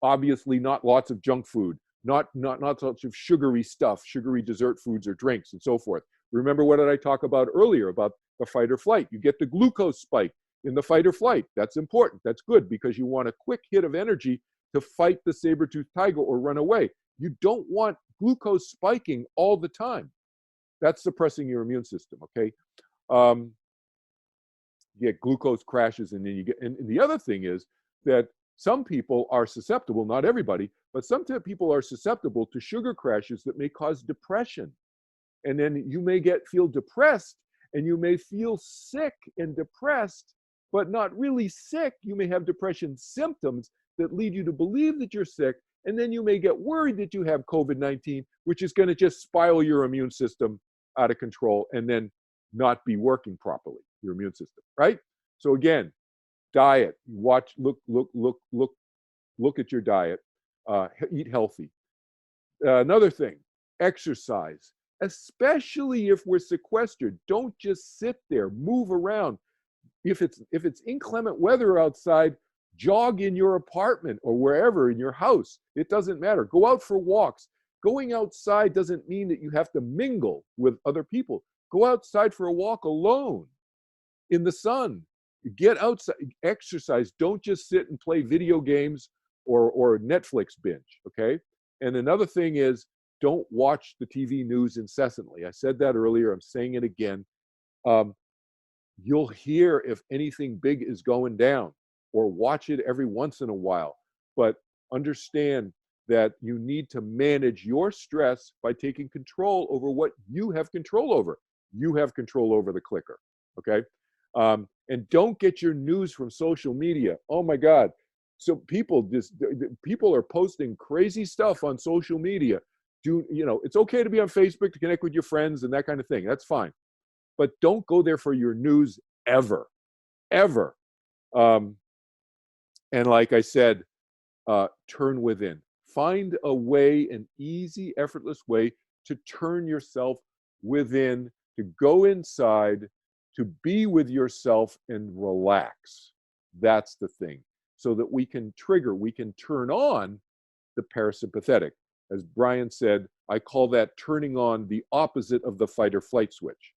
obviously not lots of junk food, not lots of sugary stuff, sugary dessert foods or drinks and so forth. Remember what did I talk about earlier about the fight or flight? You get the glucose spike in the fight or flight. That's important. That's good because you want a quick hit of energy to fight the saber-toothed tiger or run away. You don't want glucose spiking all the time. That's suppressing your immune system, okay? You get glucose crashes, and then you get, and the other thing is that some people are susceptible, not everybody, but some people are susceptible to sugar crashes that may cause depression. And then you may feel depressed, and you may feel sick and depressed, but not really sick. You may have depression symptoms that lead you to believe that you're sick, and then you may get worried that you have COVID-19, which is going to just spiral your immune system out of control and then not be working properly, your immune system, right? So again, diet, look at your diet, eat healthy. Another thing, exercise, especially if we're sequestered. Don't just sit there, move around. If it's inclement weather outside, jog in your apartment or wherever in your house. It doesn't matter. Go out for walks. Going outside doesn't mean that you have to mingle with other people. Go outside for a walk alone in the sun. Get outside, exercise. Don't just sit and play video games or Netflix binge, okay? And another thing is, don't watch the TV news incessantly. I said that earlier. I'm saying it again. You'll hear if anything big is going down. or watch it every once in a while. But understand that you need to manage your stress by taking control over what you have control over. You have control over the clicker, okay? And don't get your news from social media. Oh my God. So people are posting crazy stuff on social media. It's okay to be on Facebook to connect with your friends and that kind of thing. That's fine. But don't go there for your news ever, ever. And like I said, turn within. Find a way, an easy, effortless way to turn yourself within, to go inside, to be with yourself and relax. That's the thing. So that we can turn on the parasympathetic. As Brian said, I call that turning on the opposite of the fight or flight switch.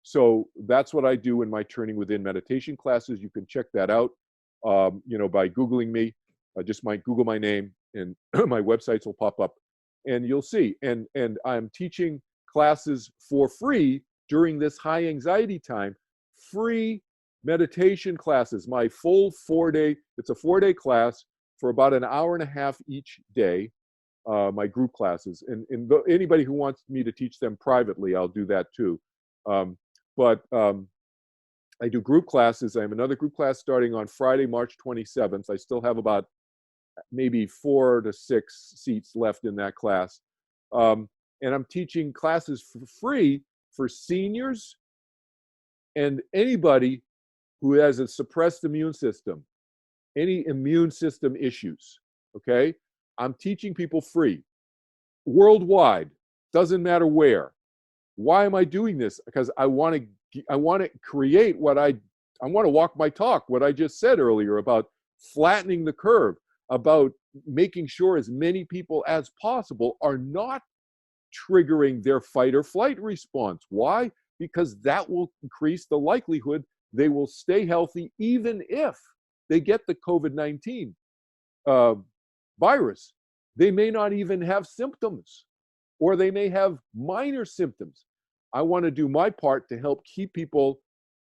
So that's what I do in my Turning Within meditation classes. You can check that out, by Googling me. Just might Google my name and my websites will pop up and you'll see. And I'm teaching classes for free during this high anxiety time, free meditation classes, my full 4-day, it's a 4-day class for about an hour and a half each day, my group classes. And anybody who wants me to teach them privately, I'll do that too. But I do group classes. I have another group class starting on Friday, March 27th. I still have about maybe 4 to 6 seats left in that class. And I'm teaching classes for free for seniors and anybody who has a suppressed immune system, any immune system issues, okay? I'm teaching people free, worldwide, doesn't matter where. Why am I doing this? Because I want to create I want to walk my talk, what I just said earlier about flattening the curve, about making sure as many people as possible are not triggering their fight or flight response. Why? Because that will increase the likelihood they will stay healthy even if they get the COVID-19 virus. They may not even have symptoms, or they may have minor symptoms. I want to do my part to help keep people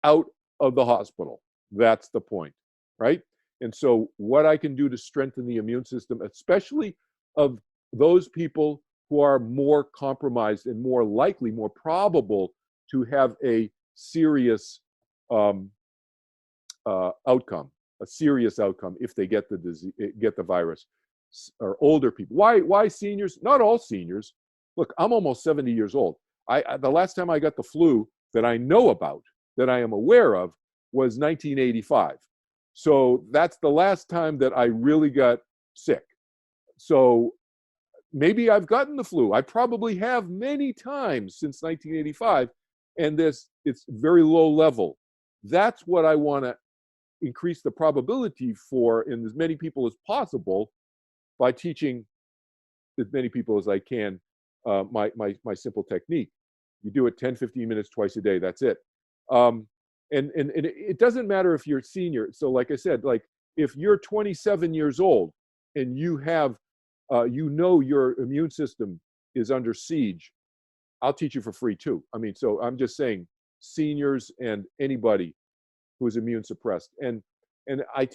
out of the hospital. That's the point, right? And so what I can do to strengthen the immune system, especially of those people who are more compromised and more likely, more probable to have a serious outcome, a serious outcome if they get the disease, get the virus, or older people. Why seniors? Not all seniors. Look, I'm almost 70 years old. The last time I got the flu that I know about, that I am aware of, was 1985. So that's the last time that I really got sick. So maybe I've gotten the flu. I probably have many times since 1985, and it's very low level. That's what I want to increase the probability for in as many people as possible by teaching as many people as I can my simple technique. You do it 10, 15 minutes twice a day. That's it. And it doesn't matter if you're a senior. So like I said, like if you're 27 years old and you have, your immune system is under siege, I'll teach you for free too. I mean, so I'm just saying seniors and anybody who is immune suppressed. And I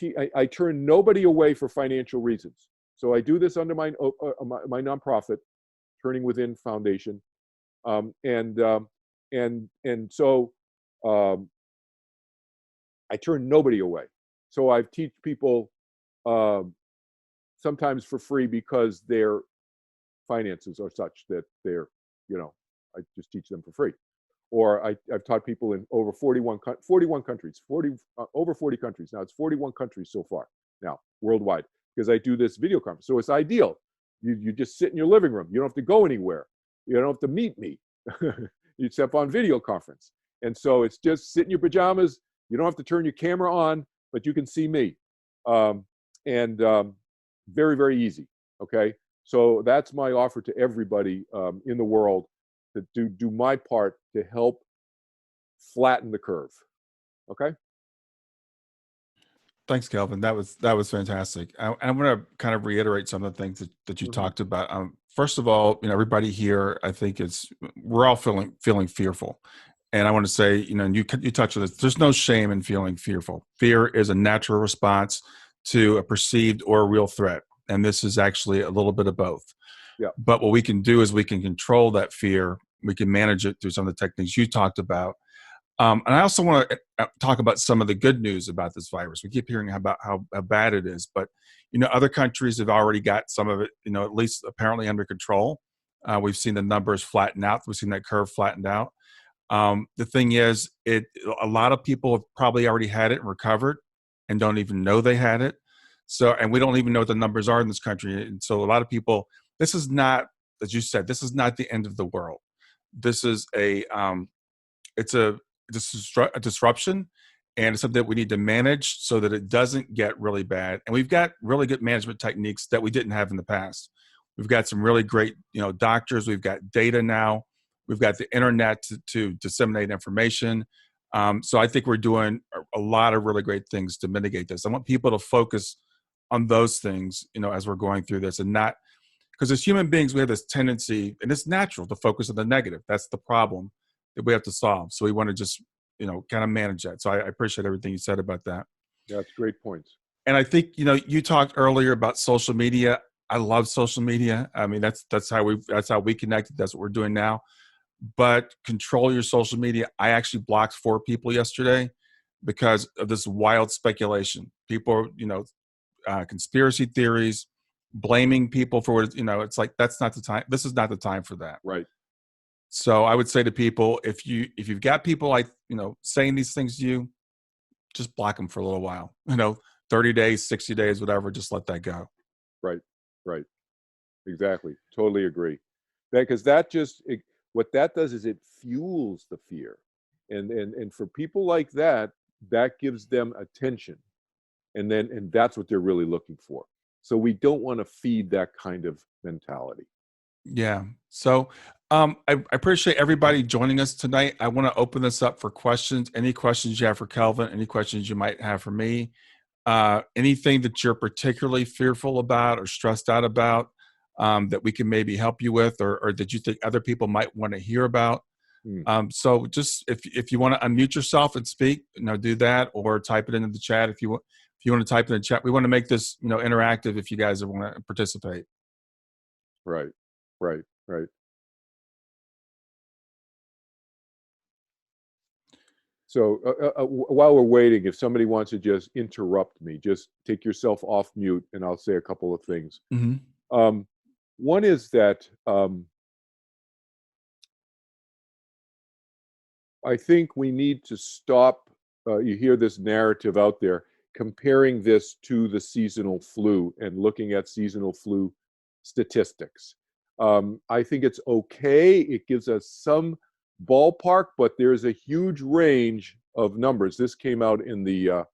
turn nobody away for financial reasons. So I do this under my nonprofit, Turning Within Foundation. So I turn nobody away. So I teach people sometimes for free because their finances are such that they're, I just teach them for free. Or I've taught people in over 41 countries, over 40 countries. Now it's 41 countries so far now, worldwide, because I do this video conference. So it's ideal. You just sit in your living room. You don't have to go anywhere. You don't have to meet me. You step on video conference. And so it's just sit in your pajamas. You don't have to turn your camera on, but you can see me. Very, very easy. Okay. So that's my offer to everybody in the world, to do my part to help flatten the curve. Okay. Thanks, Kelvin. That was fantastic. I'm going to kind of reiterate some of the things that you talked about. First of all, everybody here, I think we're all feeling fearful, And I want to say, and you touched on this, there's no shame in feeling fearful. Fear is a natural response to a perceived or a real threat. And this is actually a little bit of both. Yeah. But what we can do is we can control that fear. We can manage it through some of the techniques you talked about. And I also want to talk about some of the good news about this virus. We keep hearing about how bad it is, but other countries have already got some of it, at least apparently under control. We've seen the numbers flatten out. We've seen that curve flattened out. The thing is, a lot of people have probably already had it and recovered, and don't even know they had it. So, and we don't even know what the numbers are in this country. And so, a lot of people, this is not, as you said, this is not the end of the world. This is it's a disruption, and it's something that we need to manage so that it doesn't get really bad. And we've got really good management techniques that we didn't have in the past. We've got some really great, doctors. We've got data now. We've got the internet to disseminate information. So I think we're doing a lot of really great things to mitigate this. I want people to focus on those things, as we're going through this, and not, because as human beings, we have this tendency, and it's natural to focus on the negative. That's the problem that we have to solve. So we want to just, kind of manage that. So I appreciate everything you said about that. Yeah, that's great points. And I think, you talked earlier about social media. I love social media. I mean, that's how we connected. That's what we're doing now. But control your social media. I actually blocked 4 people yesterday because of this wild speculation. People, conspiracy theories, blaming people for what, it's like, that's not the time. This is not the time for that. Right. So I would say to people, if you've got people like, saying these things to you, just block them for a little while, 30 days, 60 days, whatever, just let that go. Right. Exactly. Totally agree. Because what that does is it fuels the fear. And for people like that, that gives them attention. And that's what they're really looking for. So we don't want to feed that kind of mentality. Yeah. So I appreciate everybody joining us tonight. I want to open this up for questions. Any questions you have for Kelvin, any questions you might have for me, anything that you're particularly fearful about or stressed out about, that we can maybe help you with, or that you think other people might want to hear about. So just if you want to unmute yourself and speak, do that, or type it into the chat. If you want to type it in the chat, we want to make this, interactive if you guys want to participate. Right. So while we're waiting, if somebody wants to just interrupt me, just take yourself off mute and I'll say a couple of things. Mm-hmm. One is that I think we need to stop, you hear this narrative out there, comparing this to the seasonal flu and looking at seasonal flu statistics. I think it's okay. It gives us some ballpark, but there's a huge range of numbers. This came out in the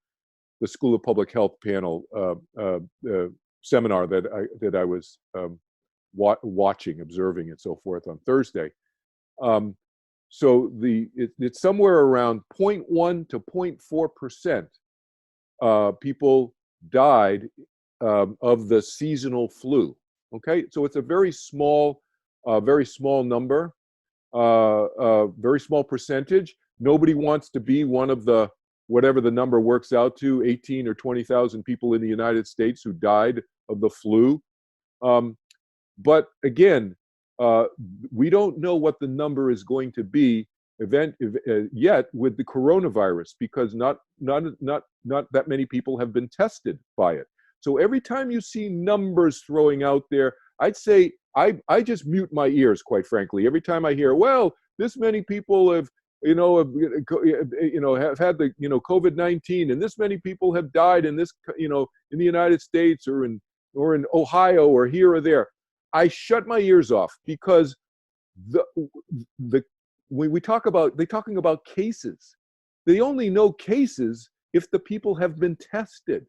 School of Public Health panel seminar that I was watching, observing, and so forth on Thursday. So it's somewhere around 0.1 to 0.4% people died of the seasonal flu. Okay, so it's a very small number, very small percentage. Nobody wants to be one of the, whatever the number works out to, 18 or 20,000 people in the United States who died of the flu. But again, we don't know what the number is going to be yet with the coronavirus, because not that many people have been tested by it. So every time you see numbers throwing out there, I'd say I just mute my ears, quite frankly. Every time I hear, well, this many people have had the COVID-19, and this many people have died in this in the United States or in Ohio or here or there, I shut my ears off, because when they're talking about cases. They only know cases if the people have been tested.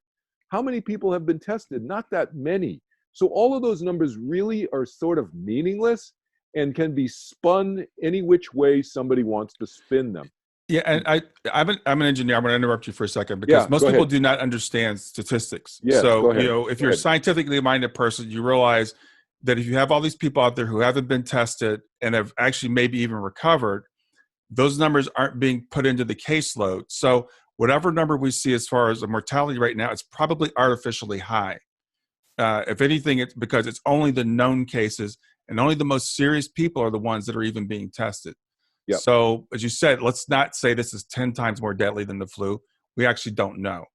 How many people have been tested? Not that many. So all of those numbers really are sort of meaningless and can be spun any which way somebody wants to spin them. Yeah, and I'm an engineer. I'm going to interrupt you for a second, because most people do not understand statistics. Yes, so if you're a scientifically minded person, you realize that if you have all these people out there who haven't been tested and have actually maybe even recovered, those numbers aren't being put into the caseload. So whatever number we see as far as the mortality right now, it's probably artificially high. If anything, it's because it's only the known cases, and only the most serious people are the ones that are even being tested. Yep. So as you said, let's not say this is 10 times more deadly than the flu. We actually don't know.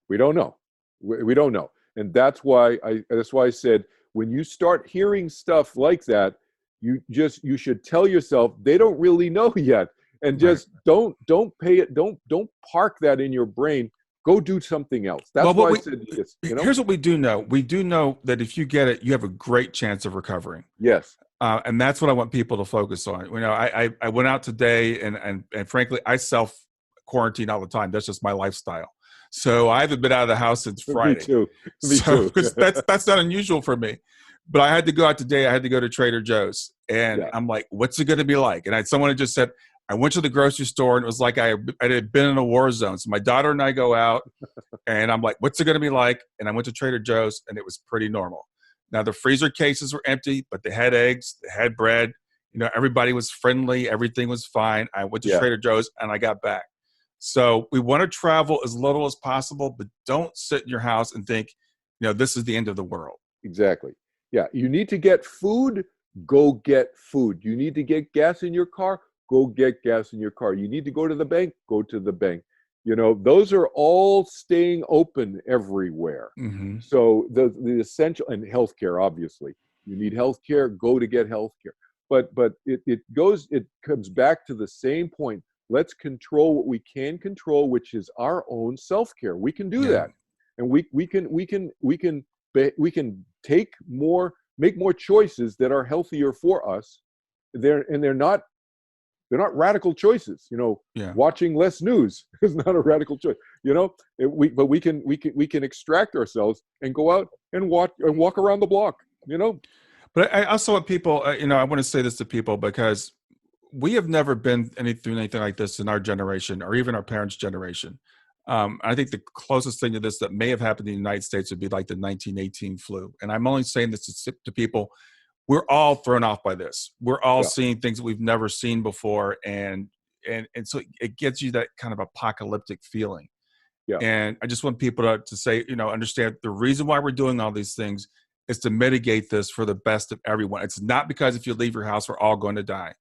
We don't know. We don't know. And that's why I said, when you start hearing stuff like that, you should tell yourself they don't really know yet. And just don't pay it, don't park that in your brain. Go do something else. That's why I said this. Here's what we do know. We do know that if you get it, you have a great chance of recovering. Yes. And that's what I want people to focus on. I went out today and frankly, I self-quarantine all the time. That's just my lifestyle. So I haven't been out of the house since Friday. Me too. Me too. Because that's not unusual for me. But I had to go out today. I had to go to Trader Joe's. And I'm like, what's it going to be like? And someone had just said, I went to the grocery store and it was like I had been in a war zone. So my daughter and I go out and I'm like, what's it going to be like? And I went to Trader Joe's and it was pretty normal. Now the freezer cases were empty, but they had eggs, they had bread. Everybody was friendly. Everything was fine. I went to Trader Joe's and I got back. So we want to travel as little as possible, but don't sit in your house and think, this is the end of the world. Exactly. Yeah. You need to get food, go get food. You need to get gas in your car, go get gas in your car. You need to go to the bank, go to the bank. Those are all staying open everywhere. Mm-hmm. So the essential, and healthcare, obviously. You need healthcare, go to get healthcare. But it comes back to the same point. Let's control what we can control, which is our own self-care. We can do that. And we can make more choices that are healthier for us. They're not radical choices. Watching less news is not a radical choice. But we can extract ourselves and go out and walk around the block. But I also want people. I want to say this to people because we have never been through anything like this in our generation or even our parents' generation. I think the closest thing to this that may have happened in the United States would be like the 1918 flu. And I'm only saying this to people. We're all thrown off by this. We're all seeing things that we've never seen before. And so it gives you that kind of apocalyptic feeling. Yeah. And I just want people to say, understand the reason why we're doing all these things is to mitigate this for the best of everyone. It's not because if you leave your house, we're all going to die.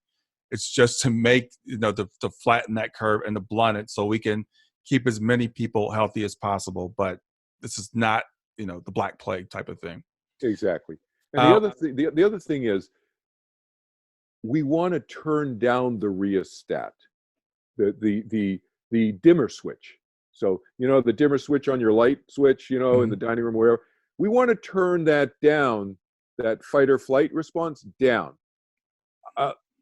It's just to make, to flatten that curve and to blunt it so we can keep as many people healthy as possible. But this is not, the Black Plague type of thing. Exactly. And the other thing is, we want to turn down the rheostat, the dimmer switch. So, the dimmer switch on your light switch, in the dining room, wherever. We want to turn that down, that fight or flight response down.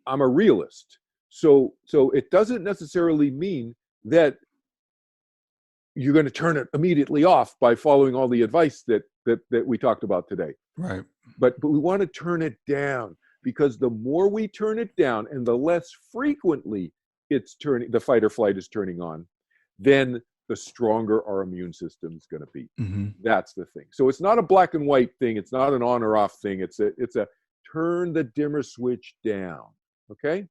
I'm a realist. So it doesn't necessarily mean that you're going to turn it immediately off by following all the advice that we talked about today. Right. But we want to turn it down, because the more we turn it down and the less frequently the fight or flight is turning on, then the stronger our immune system is going to be. Mm-hmm. That's the thing. So it's not a black and white thing. It's not an on or off thing. It's a turn the dimmer switch down. Okay.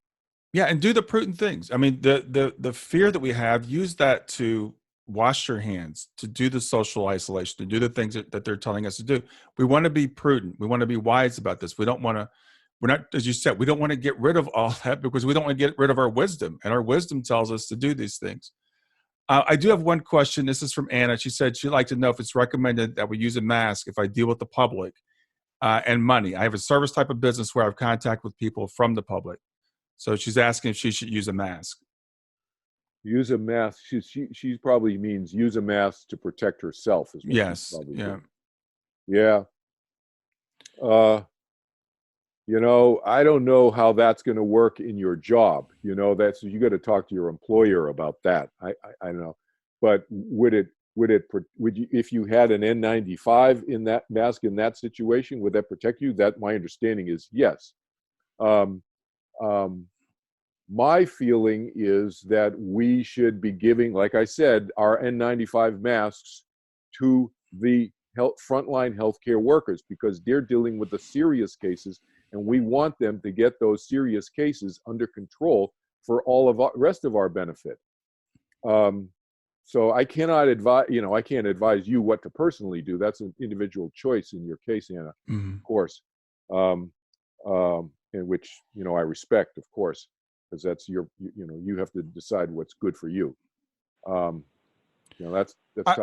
Yeah. And do the prudent things. I mean, the fear that we have, use that to wash your hands, to do the social isolation, to do the things that they're telling us to do. We want to be prudent. We want to be wise about this. We're not, as you said, we don't want to get rid of all that because we don't want to get rid of our wisdom. And our wisdom tells us to do these things. I do have one question. This is from Anna. She said she'd like to know if it's recommended that we use a mask if I deal with the public and money. I have a service type of business where I have contact with people from the public. So she's asking if she should use a mask. Use a mask. She probably means use a mask to protect herself. Is what yes. Yeah. Doing. Yeah. I don't know how that's going to work in your job. You got to talk to your employer about that. I don't know, but would you, if you had an N95 in that mask in that situation, would that protect you? That my understanding is yes. My feeling is that we should be giving, like I said, our N95 masks to the frontline healthcare workers, because they're dealing with the serious cases, and we want them to get those serious cases under control for all of the rest of our benefit. So I cannot advise, I can't advise you what to personally do. That's an individual choice in your case, Anna, of course, in which, I respect, of course, because that's you have to decide what's good for you. That's tough.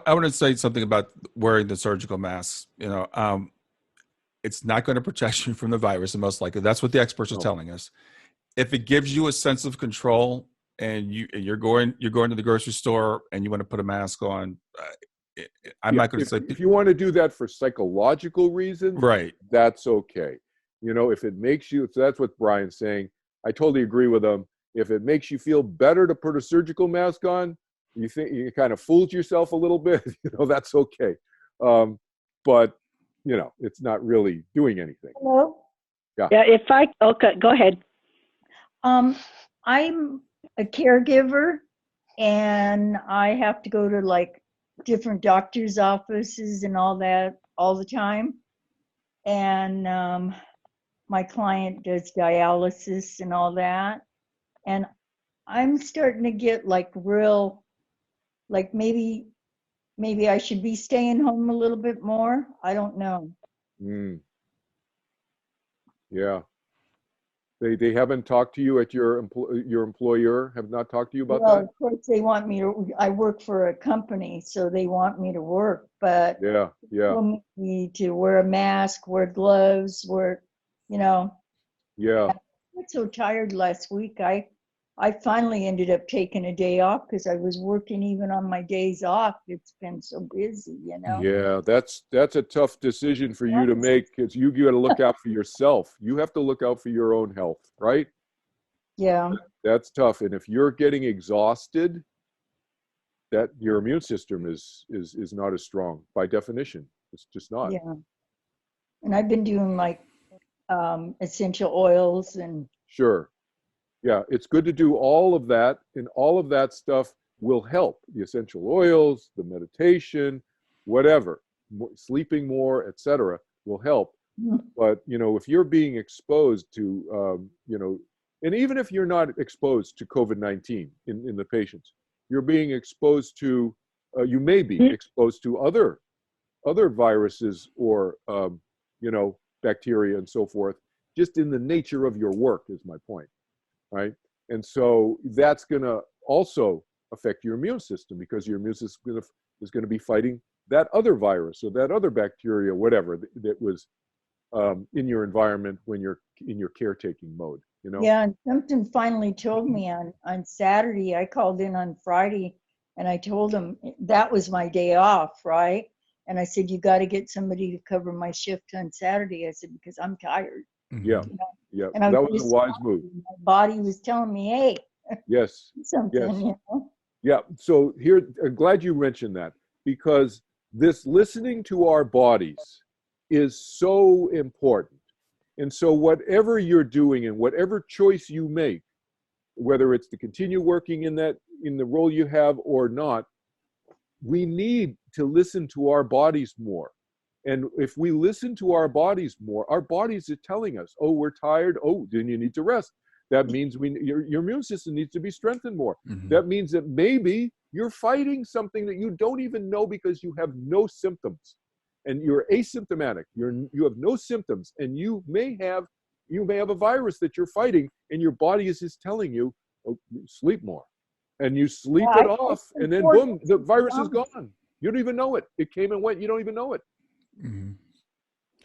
I want to say something about wearing the surgical masks. It's not going to protect you from the virus, and most likely that's what the experts are telling us. If it gives you a sense of control, and you're going to the grocery store and you want to put a mask on, I'm not going to say. If you want to do that for psychological reasons, right? That's okay. If it makes you, so that's what Brian's saying. I totally agree with him. If it makes you feel better to put a surgical mask on, you think you kind of fooled yourself a little bit, that's okay. But it's not really doing anything. Hello? Yeah. Yeah, okay, go ahead. I'm a caregiver, and I have to go to like different doctor's offices and all that all the time. And my client does dialysis and all that. And I'm starting to get like maybe I should be staying home a little bit more. I don't know. Yeah. They haven't talked to you at your employer have not talked to you about that? Of course they want me to. I work for a company, so they want me to work, but yeah. they want me to wear a mask, wear gloves, Yeah. I was so tired last week. I finally ended up taking a day off because I was working even on my days off. It's been so busy, Yeah, that's a tough decision for you to make, because you got to look out for yourself. You have to look out for your own health, right? Yeah. That's tough. And if you're getting exhausted, that your immune system is not as strong by definition. It's just not. Yeah. And I've been doing like essential oils and. Sure. Yeah, it's good to do all of that, and all of that stuff will help. The essential oils, the meditation, whatever, sleeping more, etc., will help. But if you're being exposed to, and even if you're not exposed to COVID-19 in the patients, you're being exposed to, you may be exposed to other viruses or bacteria and so forth, just in the nature of your work, is my point. Right. And so that's going to also affect your immune system, because your immune system is going to be fighting that other virus or that other bacteria, whatever that was in your environment when you're in your caretaking mode. Yeah, and something finally told me on Saturday. I called in on Friday and I told them that was my day off, right? And I said, you got to get somebody to cover my shift on Saturday. I said, because I'm tired. Yeah. Yeah, and that was a wise move. My body was telling me, hey, yes, something, Yeah, so here, I'm glad you mentioned that, because this listening to our bodies is so important. And so whatever you're doing and whatever choice you make, whether it's to continue working in the role you have or not, we need to listen to our bodies more. And if we listen to our bodies more, our bodies are telling us, oh, we're tired. Oh, then you need to rest. That means your immune system needs to be strengthened more. That means that maybe you're fighting something that you don't even know, because you have no symptoms and you're asymptomatic. You have no symptoms, and you may have a virus that you're fighting, and your body is just telling you, oh, sleep more. And you sleep it off, and then boom, the virus is gone. You don't even know it. It came and went. You don't even know it.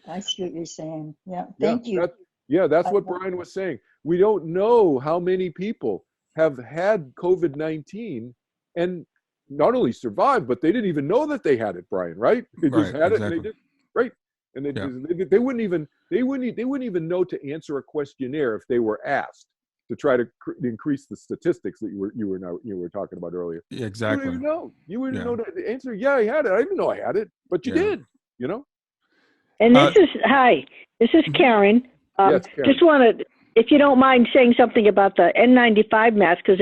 I see what you're saying. Yeah, thank you. That's what Brian was saying. We don't know how many people have had COVID-19 and not only survived, but they didn't even know that they had it, Brian, right? They just had it, and they did, right? And they wouldn't even know to answer a questionnaire if they were asked, to try to increase the statistics that you were talking about earlier. Yeah, exactly. You wouldn't even know. You wouldn't know the answer. Yeah, I had it. I didn't know I had it, but you did. And this is Karen. Yes, Karen. Just want to, if you don't mind saying something about the N95 mask, because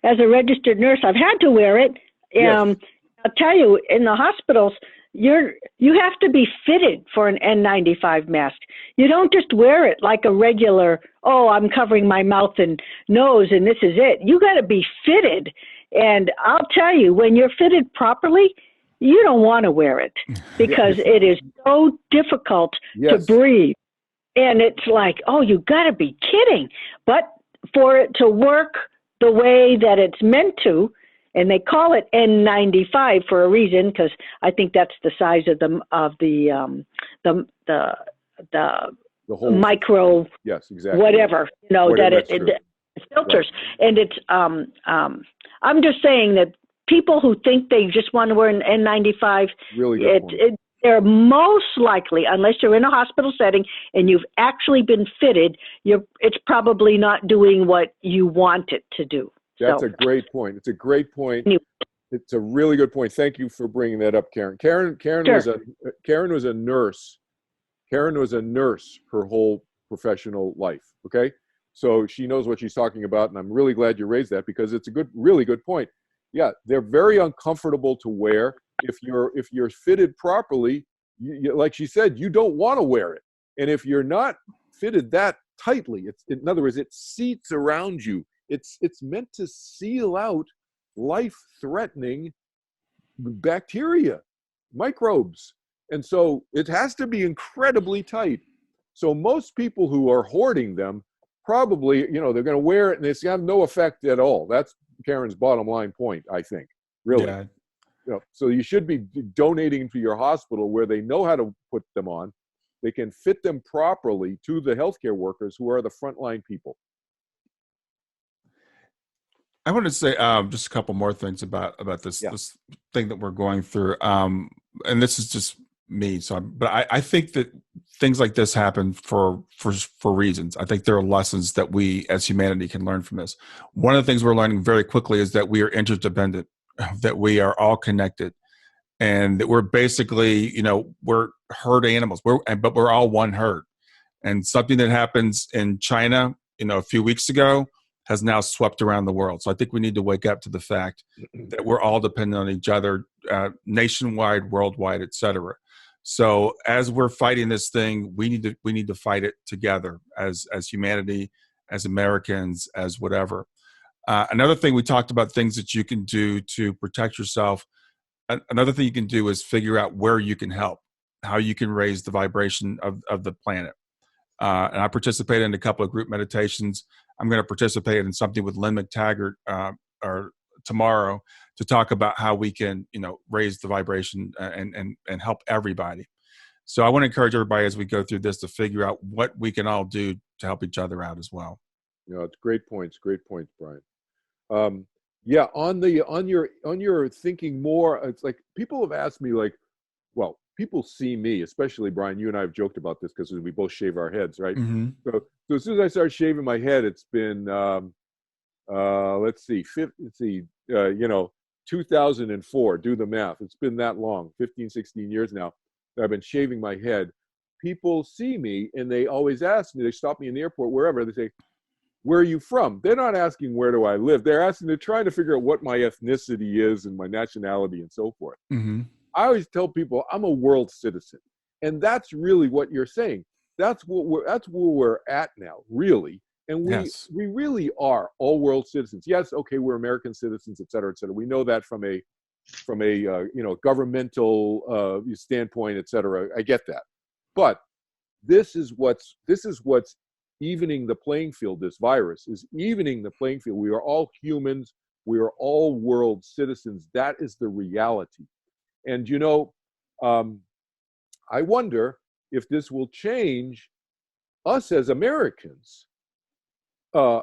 as a registered nurse, I've had to wear it. Yes. I'll tell you, in the hospitals, you have to be fitted for an N95 mask. You don't just wear it like a regular, oh, I'm covering my mouth and nose and this is it. You got to be fitted. And I'll tell you, when you're fitted properly, you don't want to wear it because it is so difficult to breathe. And it's like, oh, you got to be kidding. But for it to work the way that it's meant to, and they call it N95 for a reason, because I think that's the size of the whole micro, yes, exactly, whatever, that it filters. Right. And it's I'm just saying that people who think they just want to wear an N95, really good point. They're most likely, unless you're in a hospital setting and you've actually been fitted, it's probably not doing what you want it to do. That's a great point. It's a great point. It's a really good point. Thank you for bringing that up, Karen. Karen was a nurse. Karen was a nurse her whole professional life. Okay, so she knows what she's talking about, and I'm really glad you raised that because it's a really good point. Yeah, they're very uncomfortable to wear. If you're fitted properly, like she said, you don't want to wear it. And if you're not fitted that tightly, in other words, it seats around you. It's meant to seal out life-threatening bacteria, microbes. And so it has to be incredibly tight. So most people who are hoarding them probably, they're going to wear it and it's going to have no effect at all. That's Karen's bottom line point, I think, really. Yeah. So you should be donating to your hospital where they know how to put them on. They can fit them properly to the healthcare workers who are the frontline people. I want to say just a couple more things about this this thing that we're going through, and this is just me. But I think that things like this happen for reasons. I think there are lessons that we as humanity can learn from this. One of the things we're learning very quickly is that we are interdependent, that we are all connected, and that we're basically we're herd animals. But we're all one herd. And something that happens in China, a few weeks ago, has now swept around the world. So I think we need to wake up to the fact that we're all dependent on each other, nationwide, worldwide, et cetera. So as we're fighting this thing, we need to fight it together as humanity, as Americans, as whatever. Another thing we talked about, things that you can do to protect yourself. Another thing you can do is figure out where you can help, how you can raise the vibration of the planet. And I participated in a couple of group meditations. I'm going to participate in something with Lynn McTaggart or tomorrow to talk about how we can, raise the vibration and help everybody. So I want to encourage everybody as we go through this to figure out what we can all do to help each other out as well. It's great points, Brian. On your thinking more, it's like people have asked me, people see me, especially Brian, you and I have joked about this because we both shave our heads, right? Mm-hmm. So as soon as I started shaving my head, it's been 2004, do the math. It's been that long, 15, 16 years now that I've been shaving my head. People see me and they always ask me, they stop me in the airport, wherever, they say, where are you from? They're not asking where do I live. They're trying to figure out what my ethnicity is and my nationality and so forth. Mm-hmm. I always tell people I'm a world citizen. And that's really what you're saying. That's where we're at now, really. And we really are all world citizens. Yes, okay, we're American citizens, et cetera, et cetera. We know that from a governmental standpoint, et cetera. I get that. But this is what's evening the playing field. This virus is evening the playing field. We are all humans. We are all world citizens. That is the reality. And, I wonder if this will change us as Americans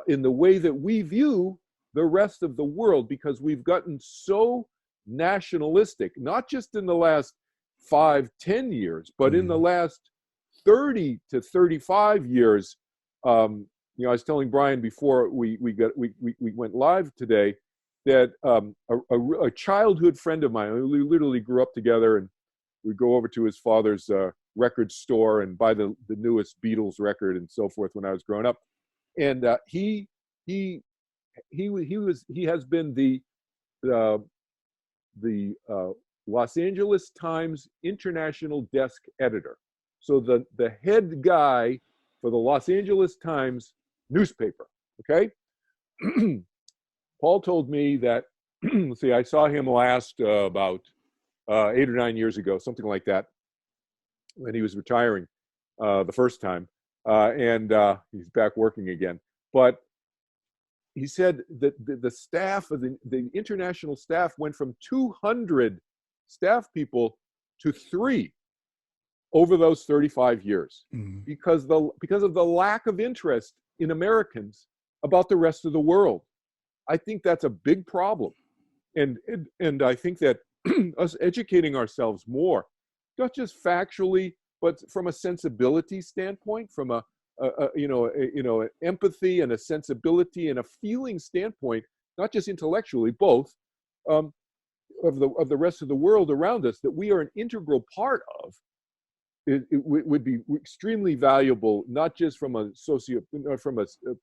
in the way that we view the rest of the world, because we've gotten so nationalistic, not just in the last 5-10 years, but in the last 30 to 35 years. I was telling Brian before we went live today that a childhood friend of mine, we literally grew up together, and we'd go over to his father's record store and buy the newest Beatles record and so forth when I was growing up. And he has been the Los Angeles Times international desk editor. So the head guy for the Los Angeles Times newspaper, okay? Paul told me that, let's see, I saw him last about 8 or 9 years ago, something like that, when he was retiring the first time. And he's back working again. But he said that the staff of the international staff went from 200 staff people to 3 over those 35 years because of the lack of interest in Americans about the rest of the world. I think that's a big problem. And I think that us educating ourselves more, not just factually, but from a sensibility standpoint, from a empathy and a sensibility and a feeling standpoint, not just intellectually, both, of the rest of the world around us, that we are an integral part of, it would be extremely valuable, not just from a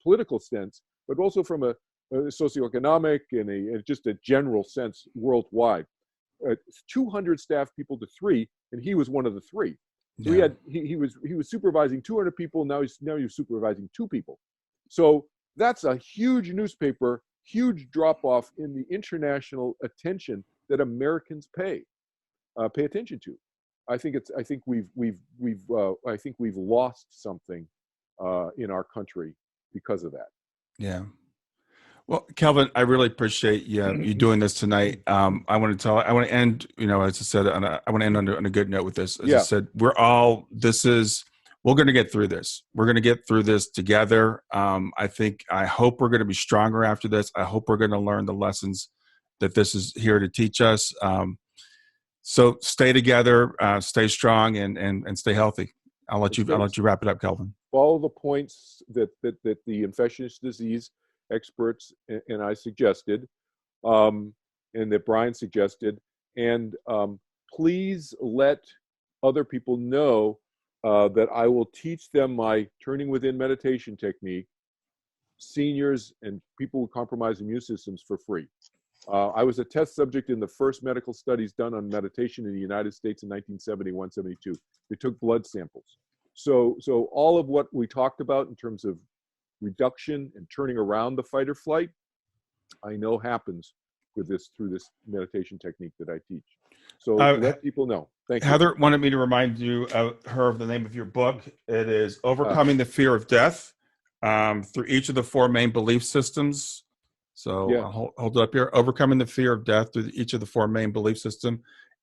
political sense, but also from a socioeconomic and just a general sense worldwide. 200 staff people to 3, and he was one of the 3. So he was supervising 200 people. Now he's supervising 2 people. So that's a huge newspaper, huge drop off in the international attention that Americans pay attention to. I think we've lost something in our country because of that. Yeah. Well, Kelvin, I really appreciate you doing this tonight. I want to end, as I said, I want to end on a good note with this. As I said, we're going to get through this. We're going to get through this together. I hope we're going to be stronger after this. I hope we're going to learn the lessons that this is here to teach us. So stay together, stay strong, and stay healthy. I'll let you wrap it up, Kelvin. Follow the points that the infectious disease experts and I suggested, and that Brian suggested, and please let other people know that I will teach them my turning within meditation technique, seniors and people with compromised immune systems, for free. I was a test subject in the first medical studies done on meditation in the United States in 1971-72. They took blood samples. So all of what we talked about in terms of reduction and turning around the fight or flight, I know happens through this meditation technique that I teach. So let people know. Thank you. Heather wanted me to remind you of the name of your book. It is Overcoming the Fear of Death through each of the 4 main belief systems. So I'll hold it up here. Overcoming the Fear of Death through each of the 4 main belief systems.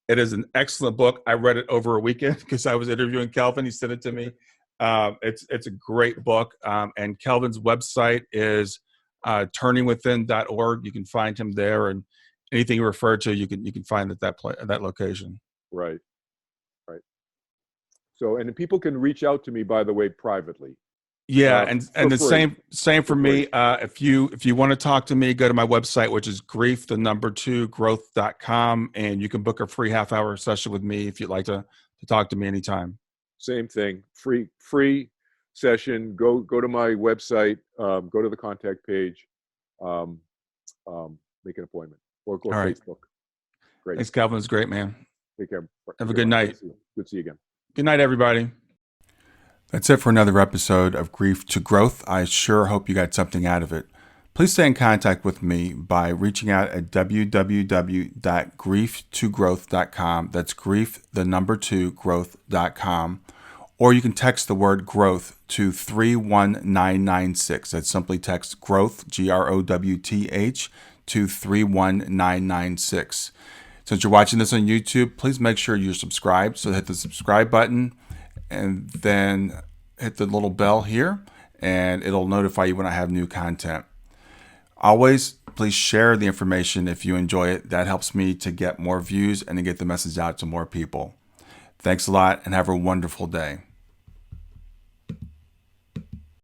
It is an excellent book. I read it over a weekend because I was interviewing Kelvin. He sent it to me. It's a great book. And Kelvin's website is turningwithin.org. You can find him there, and anything you refer to, you can find at that location. Right. So, and people can reach out to me, by the way, privately. Yeah, and the same for me. If you want to talk to me, go to my website, which is grief2growth.com, and you can book a free half-hour session with me if you'd like to talk to me anytime. Same thing, free session. Go to my website, go to the contact page, make an appointment, or go to Facebook. Great. Thanks, Kelvin. It's great, man. Take care. Have a good night. Good to see you again. Good night, everybody. That's it for another episode of Grief to Growth. I sure hope you got something out of it. Please stay in contact with me by reaching out at www.grief2growth.com. That's grief2growth.com. Or you can text the word growth to 31996. That's simply text growth, GROWTH, to 31996. Since you're watching this on YouTube, please make sure you're subscribed. So hit the subscribe button and then hit the little bell here, and it'll notify you when I have new content. Always, please share the information if you enjoy it. That helps me to get more views and to get the message out to more people. Thanks a lot, and have a wonderful day.